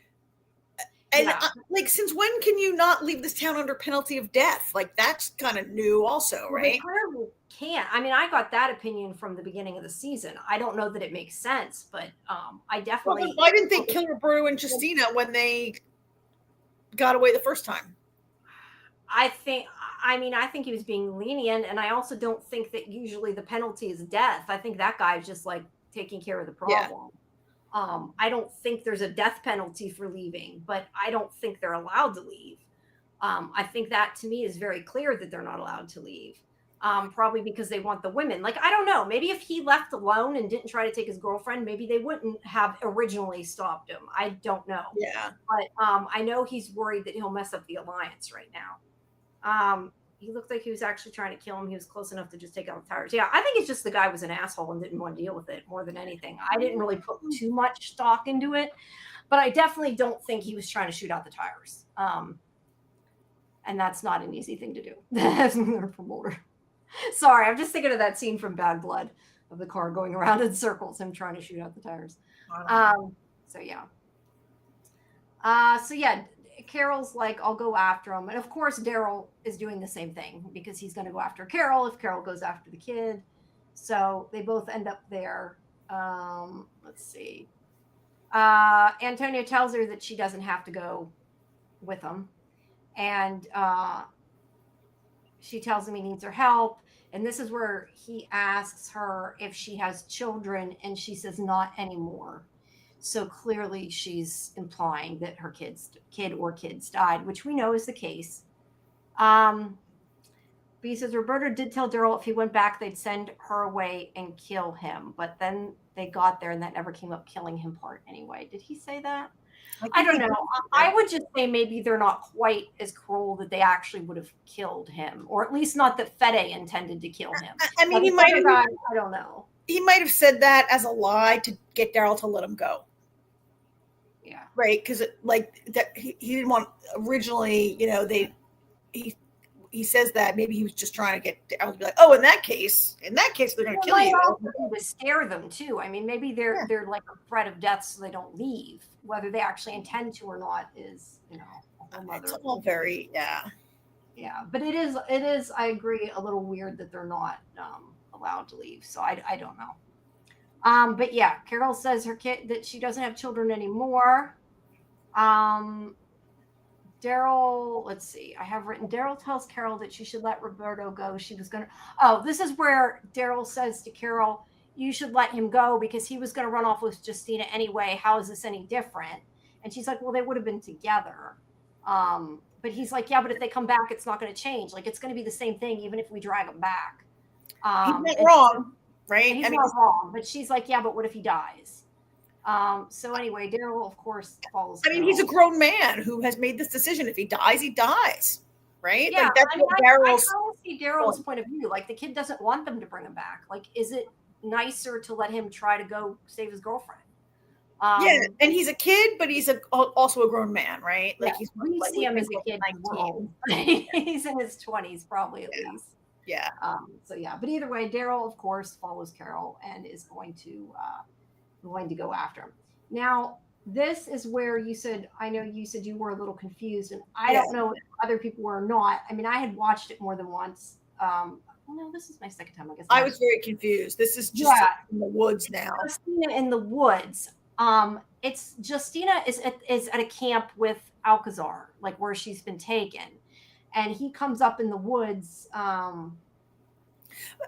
and like, since when can you not leave this town under penalty of death? Like, that's kind of new also, right? They clearly can't. I mean, I got that opinion from the beginning of the season. I don't know that it makes sense, but I definitely. Well, why didn't they kill Roberto and Justina when they got away the first time? I think he was being lenient, and I also don't think that usually the penalty is death. I think that guy's just like taking care of the problem. Yeah. I don't think there's a death penalty for leaving, but I don't think they're allowed to leave. I think that to me is very clear that they're not allowed to leave. Probably because they want the women. Like, I don't know. Maybe if he left alone and didn't try to take his girlfriend, maybe they wouldn't have originally stopped him. I don't know. Yeah. But I know he's worried that he'll mess up the alliance right now. He looked like he was actually trying to kill him. He was close enough to just take out the tires. Yeah, I think it's just the guy was an asshole and didn't want to deal with it more than anything. I didn't really put too much stock into it, but I definitely don't think he was trying to shoot out the tires. And that's not an easy thing to do. As a promoter. Sorry, I'm just thinking of that scene from Bad Blood of the car going around in circles, him trying to shoot out the tires. So yeah. Carol's like, I'll go after him. And of course, Daryl is doing the same thing because he's going to go after Carol if Carol goes after the kid. So they both end up there. Let's see. Antonia tells her that she doesn't have to go with him. And she tells him he needs her help. And this is where he asks her if she has children. And she says, not anymore. So clearly she's implying that her kid or kids died, which we know is the case. B says Roberta did tell Daryl if he went back, they'd send her away and kill him. But then they got there and that never came up killing him part anyway. Did he say that? I don't know. I would just say maybe they're not quite as cruel that they actually would have killed him, or at least not that Fede intended to kill him. I mean, he might have. I don't know. He might have said that as a lie to get Daryl to let him go. Yeah. Right, because he didn't want originally. He says that maybe he was just trying to get Daryl to be like, oh, in that case, they're going to kill you. To scare them too. I mean, maybe they're like a threat of death, so they don't leave. Whether they actually intend to or not is, it's all very yeah. But it is. I agree. A little weird that they're not allowed to leave. So I don't know. But yeah, Carol says her kid that she doesn't have children anymore. Daryl, let's see. I have written Daryl tells Carol that she should let Roberto go. She was going to. Oh, this is where Daryl says to Carol, you should let him go because he was going to run off with Justina anyway. How is this any different? And she's like, well, they would have been together. But he's like, yeah, but if they come back, it's not going to change. Like, it's going to be the same thing, even if we drag them back. He's not wrong. right? And he's not wrong, but she's like, yeah, but what if he dies? So anyway, Daryl, of course, follows he's a Carol. grown man who has made this decision. If he dies, he dies, right? Yeah, Like that's I mean, what I Daryl's. kind of see Daryl's point of view. Like the kid doesn't want them to bring him back. Like, is it nicer to let him try to go save his girlfriend? Yeah, and he's a kid, but he's also a grown man, right? Yeah, Like he's we like see him as a like kid. 19. He's in his 20s, probably at Yeah, least. yeah. So yeah, but either way, Daryl, of course, follows Carol and is going to go after him. Now, this is where you said, I know you said you were a little confused, and I Yeah. don't know if other people were or not. I mean, I had watched it more than once. No, this is my second time, I guess. I was very confused. This is just in the woods now. Justina in the woods. It's Justina is at a camp with Alcazar, like where she's been taken, and he comes up in the woods.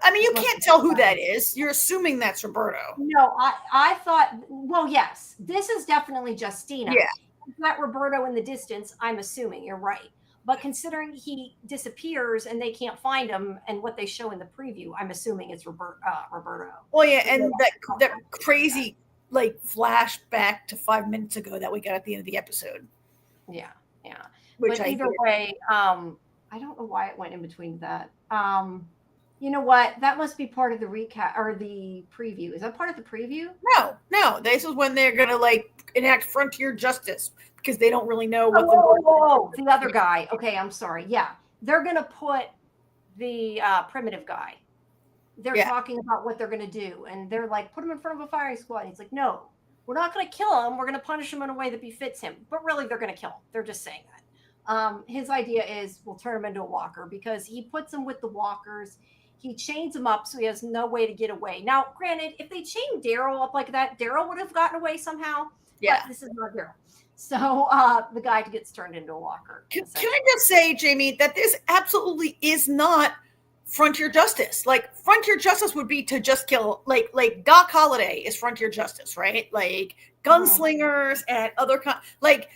I mean, you can't tell who that is. You're assuming that's Roberto. No, I thought, well, yes, this is definitely Justina. Yeah. It's not Roberto in the distance, I'm assuming. You're right. But considering he disappears and they can't find him, and what they show in the preview, I'm assuming it's Roberto. Well, yeah, and that crazy like flashback to 5 minutes ago that we got at the end of the episode. Yeah, yeah. Which but either way, I don't know why it went in between that. You know what? That must be part of the recap or the preview. Is that part of the preview? No. This is when they're gonna like enact frontier justice because they don't really know what the other guy. Okay, I'm sorry. Yeah, they're gonna put the primitive guy. They're talking about what they're gonna do, and they're like, put him in front of a firing squad. And he's like, no, we're not gonna kill him. We're gonna punish him in a way that befits him. But really, they're gonna kill him. They're just saying that. His idea is we'll turn him into a walker because he puts him with the walkers. He chains him up so he has no way to get away. Now, granted, if they chained Daryl up like that, Daryl would have gotten away somehow. Yeah. But this is not Daryl. So the guy gets turned into a walker. Can I just say, Jamie, that this absolutely is not frontier justice. Like frontier justice would be to just kill, like Doc Holliday is frontier justice, right? Like gunslingers and other like.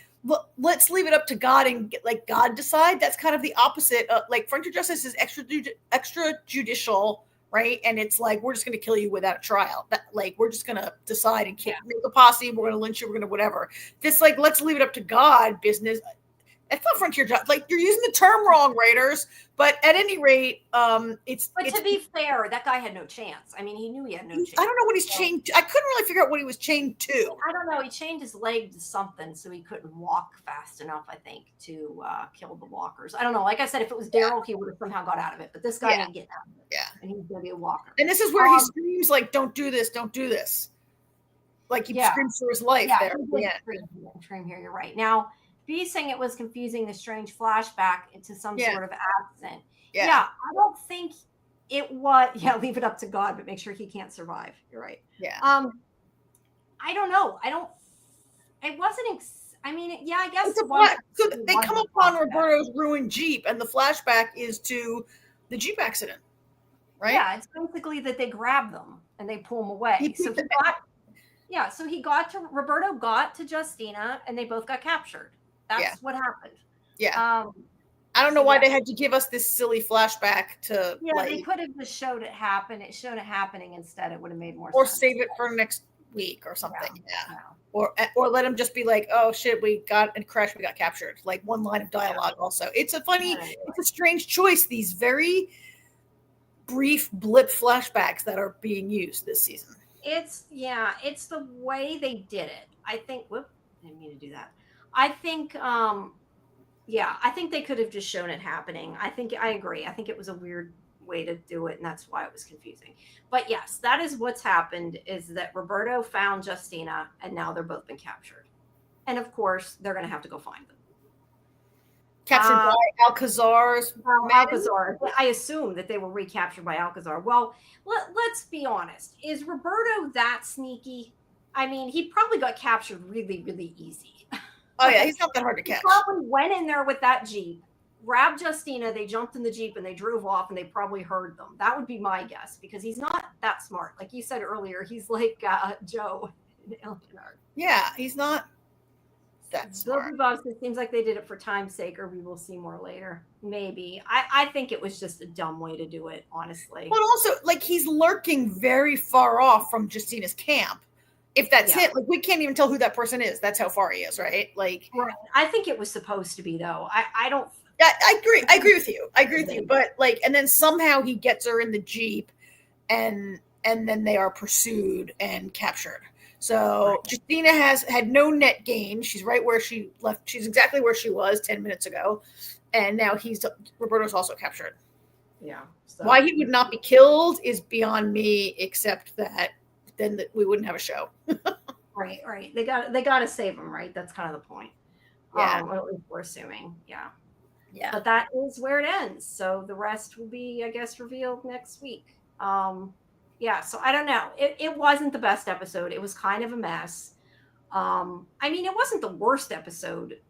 Let's leave it up to God and let God decide. That's kind of the opposite. Like frontier justice is extrajudicial, right? And it's like we're just going to kill you without a trial. Like we're just going to decide and make a posse. We're going to lynch you. We're going to whatever. This like let's leave it up to God business. It's not frontier justice. Like you're using the term wrong, writers. But at any rate, it's. But to be fair, that guy had no chance. I mean, he knew he had no chance. I don't know what he's chained. I couldn't really figure out what he was chained to. I don't know. He chained his leg to something so he couldn't walk fast enough, I think, to kill the walkers. I don't know. Like I said, if it was Daryl, he would have somehow got out of it. But this guy didn't get out of it. Yeah. And he's going to be a walker. And this is where he screams like, "Don't do this! Don't do this!" Like he screams for his life there. Scream here. You're right. Now, B's saying it was confusing the strange flashback into some sort of accent. Yeah, I don't think it was. Yeah, leave it up to God, but make sure he can't survive. You're right. Yeah. I don't know. It wasn't. I mean, yeah, I guess. So they come upon Roberto's ruined Jeep, and the flashback is to the Jeep accident, right? Yeah, it's basically that they grab them and they pull them away. Roberto got to Justina, and they both got captured. That's what happened. Yeah. I don't know why they had to give us this silly flashback to. Yeah, they could have just showed it happen. It showed it happening instead. It would have made more sense. Or save it for next week or something. Yeah. Or let them just be like, oh shit, we got in a crash, we got captured. Like one line of dialogue. Also, it's a it's a strange choice. These very brief blip flashbacks that are being used this season. It's the way they did it. I think. Whoop! I didn't mean to do that. I think. I think they could have just shown it happening. I agree. I think it was a weird way to do it, and that's why it was confusing. But yes, that is what's happened, is that Roberto found Justina, and now they're both been captured. And of course, they're going to have to go find them. Captured by Alcazar's Alcazar. I assume that they were recaptured by Alcazar. Well, let's be honest. Is Roberto that sneaky? I mean, he probably got captured really, really easy. Oh, yeah, he's not that hard to catch. He probably went in there with that Jeep, grabbed Justina, they jumped in the Jeep, and they drove off, and they probably heard them. That would be my guess, because he's not that smart. Like you said earlier, he's like Joe in Alien Art. Yeah, he's not that smart. It seems like they did it for time's sake, or we will see more later. maybe. I think it was just a dumb way to do it, honestly. But also, like, he's lurking very far off from Justina's camp. If that's Yeah. it, like, we can't even tell who that person is. That's how far he is, right? Like, Right. I think it was supposed to be, though. I don't. I agree. I agree with you. I agree with you. But like, and then somehow he gets her in the Jeep, and then they are pursued and captured. So Right. Justina has had no net gain. She's right where she left. She's exactly where she was 10 minutes ago, and now Roberto's also captured. Yeah. So. Why he would not be killed is beyond me, except that then we wouldn't have a show. Right. Right. They got to save him. Right. That's kind of the point. Yeah. Or at least we're assuming. Yeah. Yeah. But that is where it ends. So the rest will be, I guess, revealed next week. Yeah, so I don't know. It wasn't the best episode. It was kind of a mess. I mean, it wasn't the worst episode.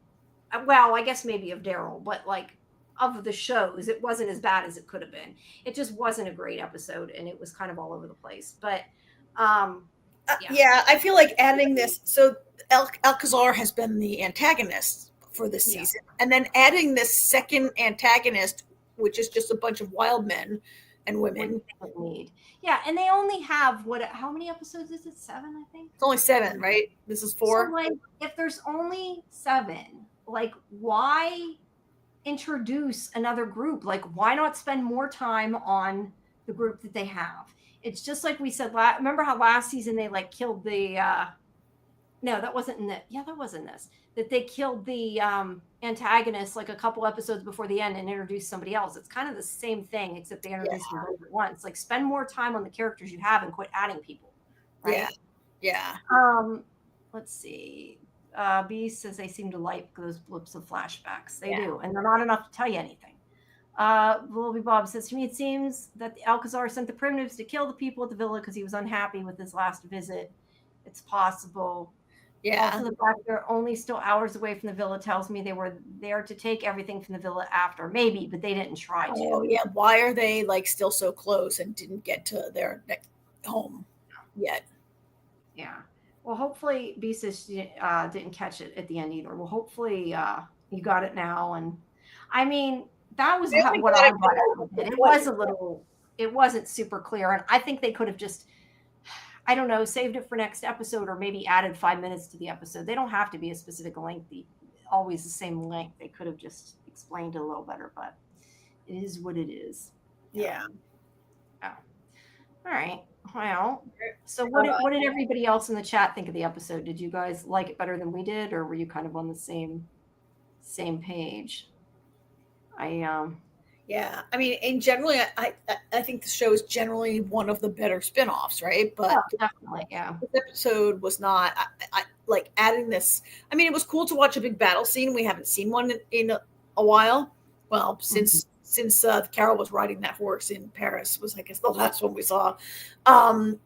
Well, I guess maybe of Daryl, but like of the shows, it wasn't as bad as it could have been. It just wasn't a great episode, and it was kind of all over the place. But yeah, I feel like adding this. So Alcazar has been the antagonist for this season, and then adding this second antagonist, which is just a bunch of wild men and women. Need. Yeah, and they only have how many episodes is it? 7, I think. It's only 7, right? This is 4. So, like, if there's only 7, like, why introduce another group? Like, why not spend more time on the group that they have? It's just like we said. Remember how last season they like killed the? No, that wasn't in the. Yeah, that was in this. That they killed the antagonist like a couple episodes before the end and introduced somebody else. It's kind of the same thing, except they introduced them both at once. Like, spend more time on the characters you have and quit adding people. Right? Yeah. Let's see. B says they seem to like those blips of flashbacks. They do, and they're not enough to tell you anything. Willoughby Bob says, to me, it seems that the Alcazar sent the primitives to kill the people at the villa because he was unhappy with his last visit. It's possible. Yeah. Also, the fact they're only still hours away from the villa tells me they were there to take everything from the villa after. Maybe, but they didn't try to. Oh, yeah. Why are they like still so close and didn't get to their home yet? Yeah. Well, hopefully Beasis didn't catch it at the end either. Well, hopefully you got it now. And I mean, that was what I got out of it. It was it wasn't super clear. And I think they could have just, I don't know, saved it for next episode or maybe added 5 minutes to the episode. They don't have to be a specific length, always the same length. They could have just explained it a little better, but it is what it is. Yeah. Oh. All right. Well, so what did everybody else in the chat think of the episode? Did you guys like it better than we did, or were you kind of on the same page? Yeah, I mean, in generally, I think the show is generally one of the better spinoffs, right? But definitely, yeah. This episode was not. I like adding this. I mean, it was cool to watch a big battle scene. We haven't seen one in a while. Well, since Carol was riding that horse in Paris was, I guess, the last one we saw. Oh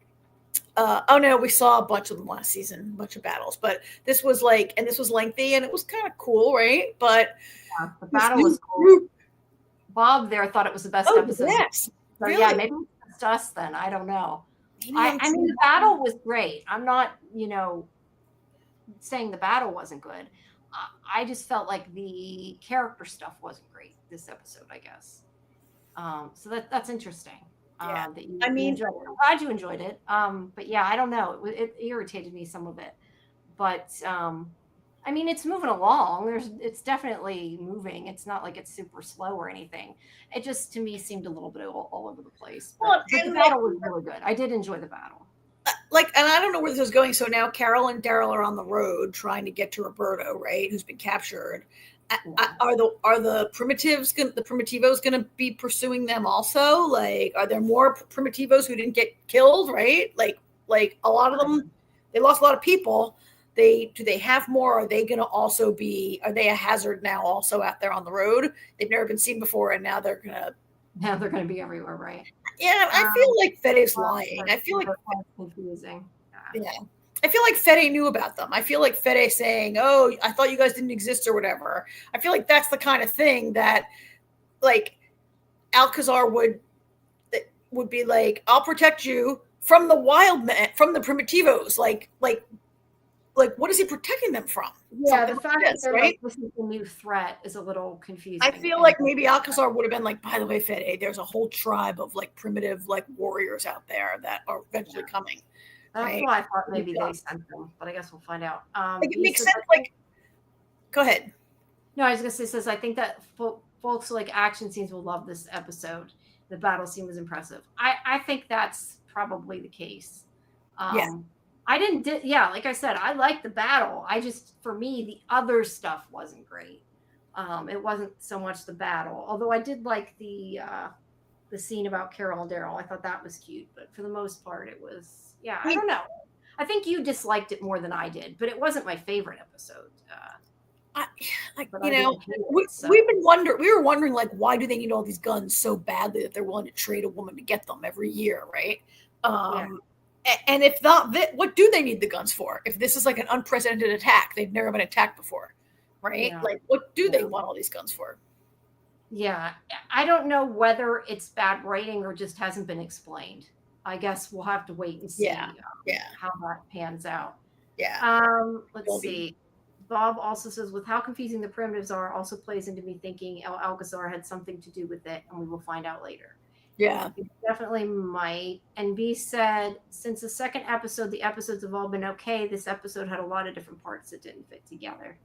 no, we saw a bunch of them last season, a bunch of battles. But this was this was lengthy and it was kind of cool, right? But the battle was cool. Bob there thought it was the best episode. Yes, so, really? Yeah, maybe it's us then. I don't know. I mean, the battle was great. I'm not, saying the battle wasn't good. I just felt like the character stuff wasn't great this episode, I guess. So that's interesting. Yeah. That you enjoyed it. I'm glad you enjoyed it. But yeah, I don't know. It irritated me, some of it. But I mean, it's moving along. It's definitely moving. It's not like it's super slow or anything. It just, to me, seemed a little bit all over the place. But the battle was really good. I did enjoy the battle. And I don't know where this is going. So now Carol and Daryl are on the road trying to get to Roberto, right? Who's been captured. Are the primitives the Primitivos going to be pursuing them also? Like, are there more Primitivos who didn't get killed? Right? Like a lot of them, they lost a lot of people. Do they have more? Are they going to also are they a hazard now also out there on the road? They've never been seen before, and now they're going to be everywhere, right? Yeah, I feel like Fede's lying. I feel like confusing. Yeah. I feel like Fede knew about them. I feel like Fede saying, "Oh, I thought you guys didn't exist," or whatever. I feel like that's the kind of thing that, like, Alcazar would be like, "I'll protect you from the wild men, from the Primitivos." Like like, what is he protecting them from? Yeah, the Something fact like that this, they're right? like, this is a new threat is a little confusing. I feel like maybe Alcazar would have been like, by the way, Fede, there's a whole tribe of like primitive like warriors out there that are eventually coming. That's Right? why I thought maybe they sent them, but I guess we'll find out. Like, it makes sense. Like, go ahead. No, I was gonna say, says I think that folks who like action scenes will love this episode. The battle scene was impressive. I think that's probably the case. Yeah. I didn't yeah, like I said, I liked the battle. I just, for me, the other stuff wasn't great. It wasn't so much the battle, although I did like the scene about Carol and Daryl. I thought that was cute, but for the most part, it was, yeah, I don't know. I think you disliked it more than I did, but it wasn't my favorite episode. You know, we've been wondering. We were wondering, like, why do they need all these guns so badly that they're willing to trade a woman to get them every year, right? And if not, what do they need the guns for? If this is like an unprecedented attack, they've never been attacked before, right? Yeah. Like, what do they want all these guns for? Yeah, I don't know whether it's bad writing or just hasn't been explained. I guess we'll have to wait and see how that pans out. Yeah. Let's see. Bob also says, with how confusing the primitives are, also plays into me thinking Alcazar had something to do with it, and we will find out later. Yeah. It definitely might. And B said, since the second episode, the episodes have all been okay. This episode had a lot of different parts that didn't fit together.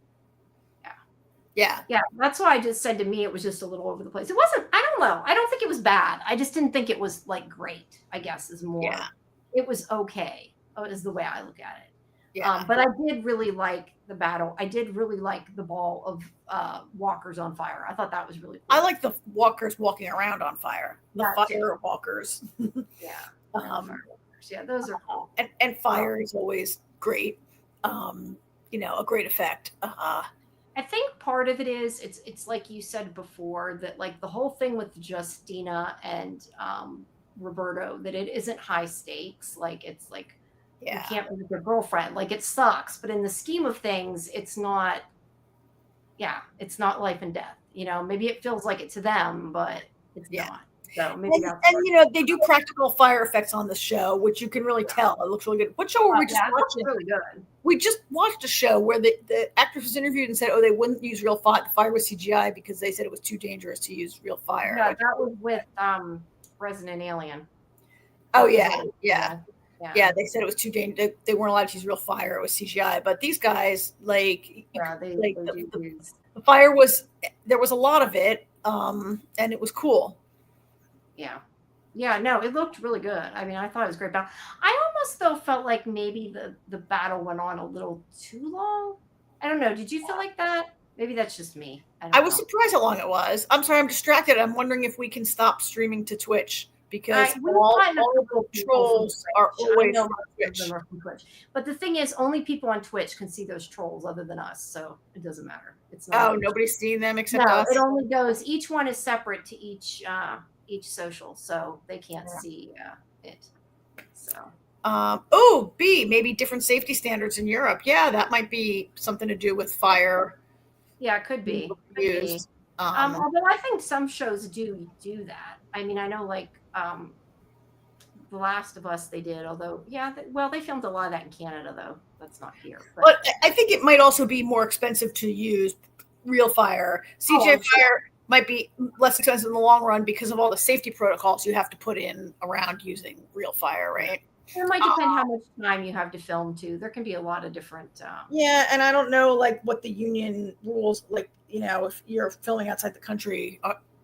Yeah, that's why I just said to me it was just a little over the place. It wasn't, I don't know. I don't think it was bad. I just didn't think it was like great, I guess, is more. Yeah. It was okay, is the way I look at it. Yeah. But I did really like the battle. I did really like the ball of walkers on fire. I thought that was really cool. I like the walkers walking around on fire. The fire walkers. Yeah, those are cool. And fire is always great. You know, a great effect. I think part of it is it's like you said before, that like the whole thing with Justina and Roberto, that it isn't high stakes. Like, it's like, you can't be with your girlfriend. Like, it sucks, but in the scheme of things, it's not life and death. You know, maybe it feels like it to them, but it's not. So maybe and you know, they do practical fire effects on the show, which you can really tell. It looks really good. What show were we just watching? Really good. We just watched a show where the actress was interviewed and said, "Oh, they wouldn't use real fire. The fire was CGI because they said it was too dangerous to use real fire." Yeah, that was with Resident Alien. Oh yeah. They said it was too dangerous. They weren't allowed to use real fire. It was CGI. But these guys, the fire was, there was a lot of it, and it was cool. Yeah, no, it looked really good. I mean, I thought it was great battle. I almost though felt like maybe the battle went on a little too long. I don't know. Did you feel like that? Maybe that's just me. I was surprised how long it was. I'm sorry, I'm distracted. I'm wondering if we can stop streaming to Twitch, because all the trolls are always on Twitch. But the thing is, only people on Twitch can see those trolls other than us, so it doesn't matter. It's not nobody's seen them except us. It only goes, each one is separate to each social, so they can't see it. So maybe different safety standards in Europe. Yeah, that might be something to do with fire. Yeah, it could be. Although I think some shows do that. I mean, I know, like The Last of Us, they did. Although, they filmed a lot of that in Canada, though. That's not here. But I think it might also be more expensive to use real fire. CGI fire might be less expensive in the long run because of all the safety protocols you have to put in around using real fire, right? It might depend how much time you have to film too. There can be a lot of different. And I don't know, like, what the union rules, like, you know, if you're filming outside the country,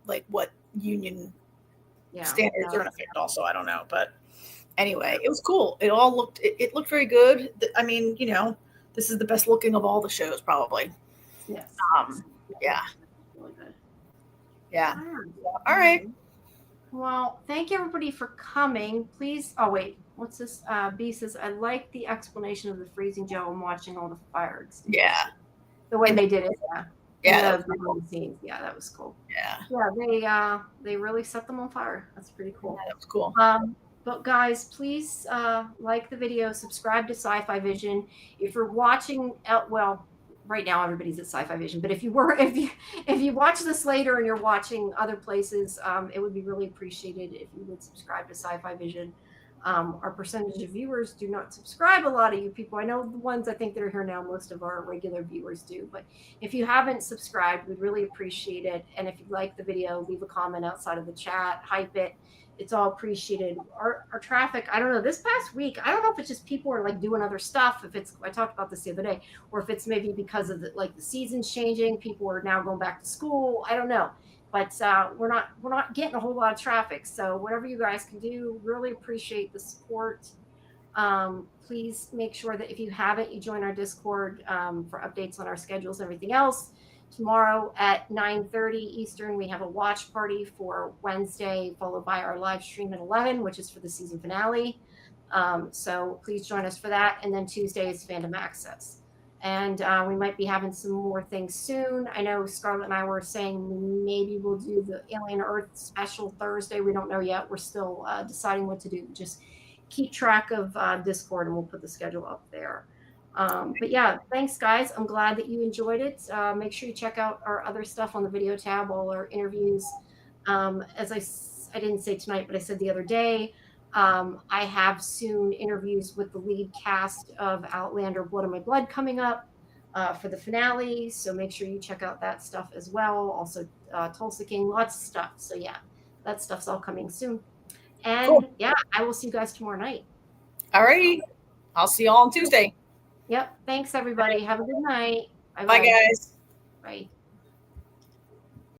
like what union standards are in effect. Also, I don't know, but anyway, it was cool. It all looked very good. I mean, you know, this is the best looking of all the shows, probably. Yes. Really good. Yeah. All right. Well, thank you everybody for coming. Please. Oh wait, what's this? B says, I like the explanation of the freezing gel and watching all the fire extinguishers. Yeah. The way they did it. Yeah. The scenes. Yeah, that was cool. Yeah. Yeah, they really set them on fire. That's pretty cool. Yeah, that was cool. But guys, please like the video, subscribe to Sci-Fi-Vision. If you're watching, right now everybody's at sci-fi-vision, but if you watch this later and you're watching other places, it would be really appreciated if you would subscribe to sci-fi-vision. Our percentage of viewers do not subscribe. A lot of you people, I know the ones I think that are here now, most of our regular viewers do. But if you haven't subscribed, we'd really appreciate it. And if you like the video, leave a comment outside of the chat, hype it. It's all appreciated. Our traffic, I don't know, this past week, I don't know if it's just people are like doing other stuff. If it's, I talked about this the other day, or if it's maybe because of the seasons changing, people are now going back to school. I don't know, but we're not getting a whole lot of traffic. So whatever you guys can do, really appreciate the support. Please make sure that if you haven't, you join our Discord for updates on our schedules and everything else. Tomorrow at 9:30 Eastern, we have a watch party for Wednesday, followed by our live stream at 11, which is for the season finale. So please join us for that. And then Tuesday is Fandom Access. And we might be having some more things soon. I know Scarlett and I were saying maybe we'll do the Alien Earth special Thursday. We don't know yet. We're still deciding what to do. Just keep track of Discord and we'll put the schedule up there. But yeah, thanks guys. I'm glad that you enjoyed it. Make sure you check out our other stuff on the video tab, all our interviews. As I didn't say tonight, but I said the other day, I have soon interviews with the lead cast of Outlander Blood of My Blood coming up for the finale. So make sure you check out that stuff as well. Also, Tulsa King, lots of stuff. So yeah, that stuff's all coming soon. And cool. Yeah, I will see you guys tomorrow night. All righty. I'll see you all on Tuesday. Yep. Thanks, everybody. Have a good night. Bye, guys. Bye.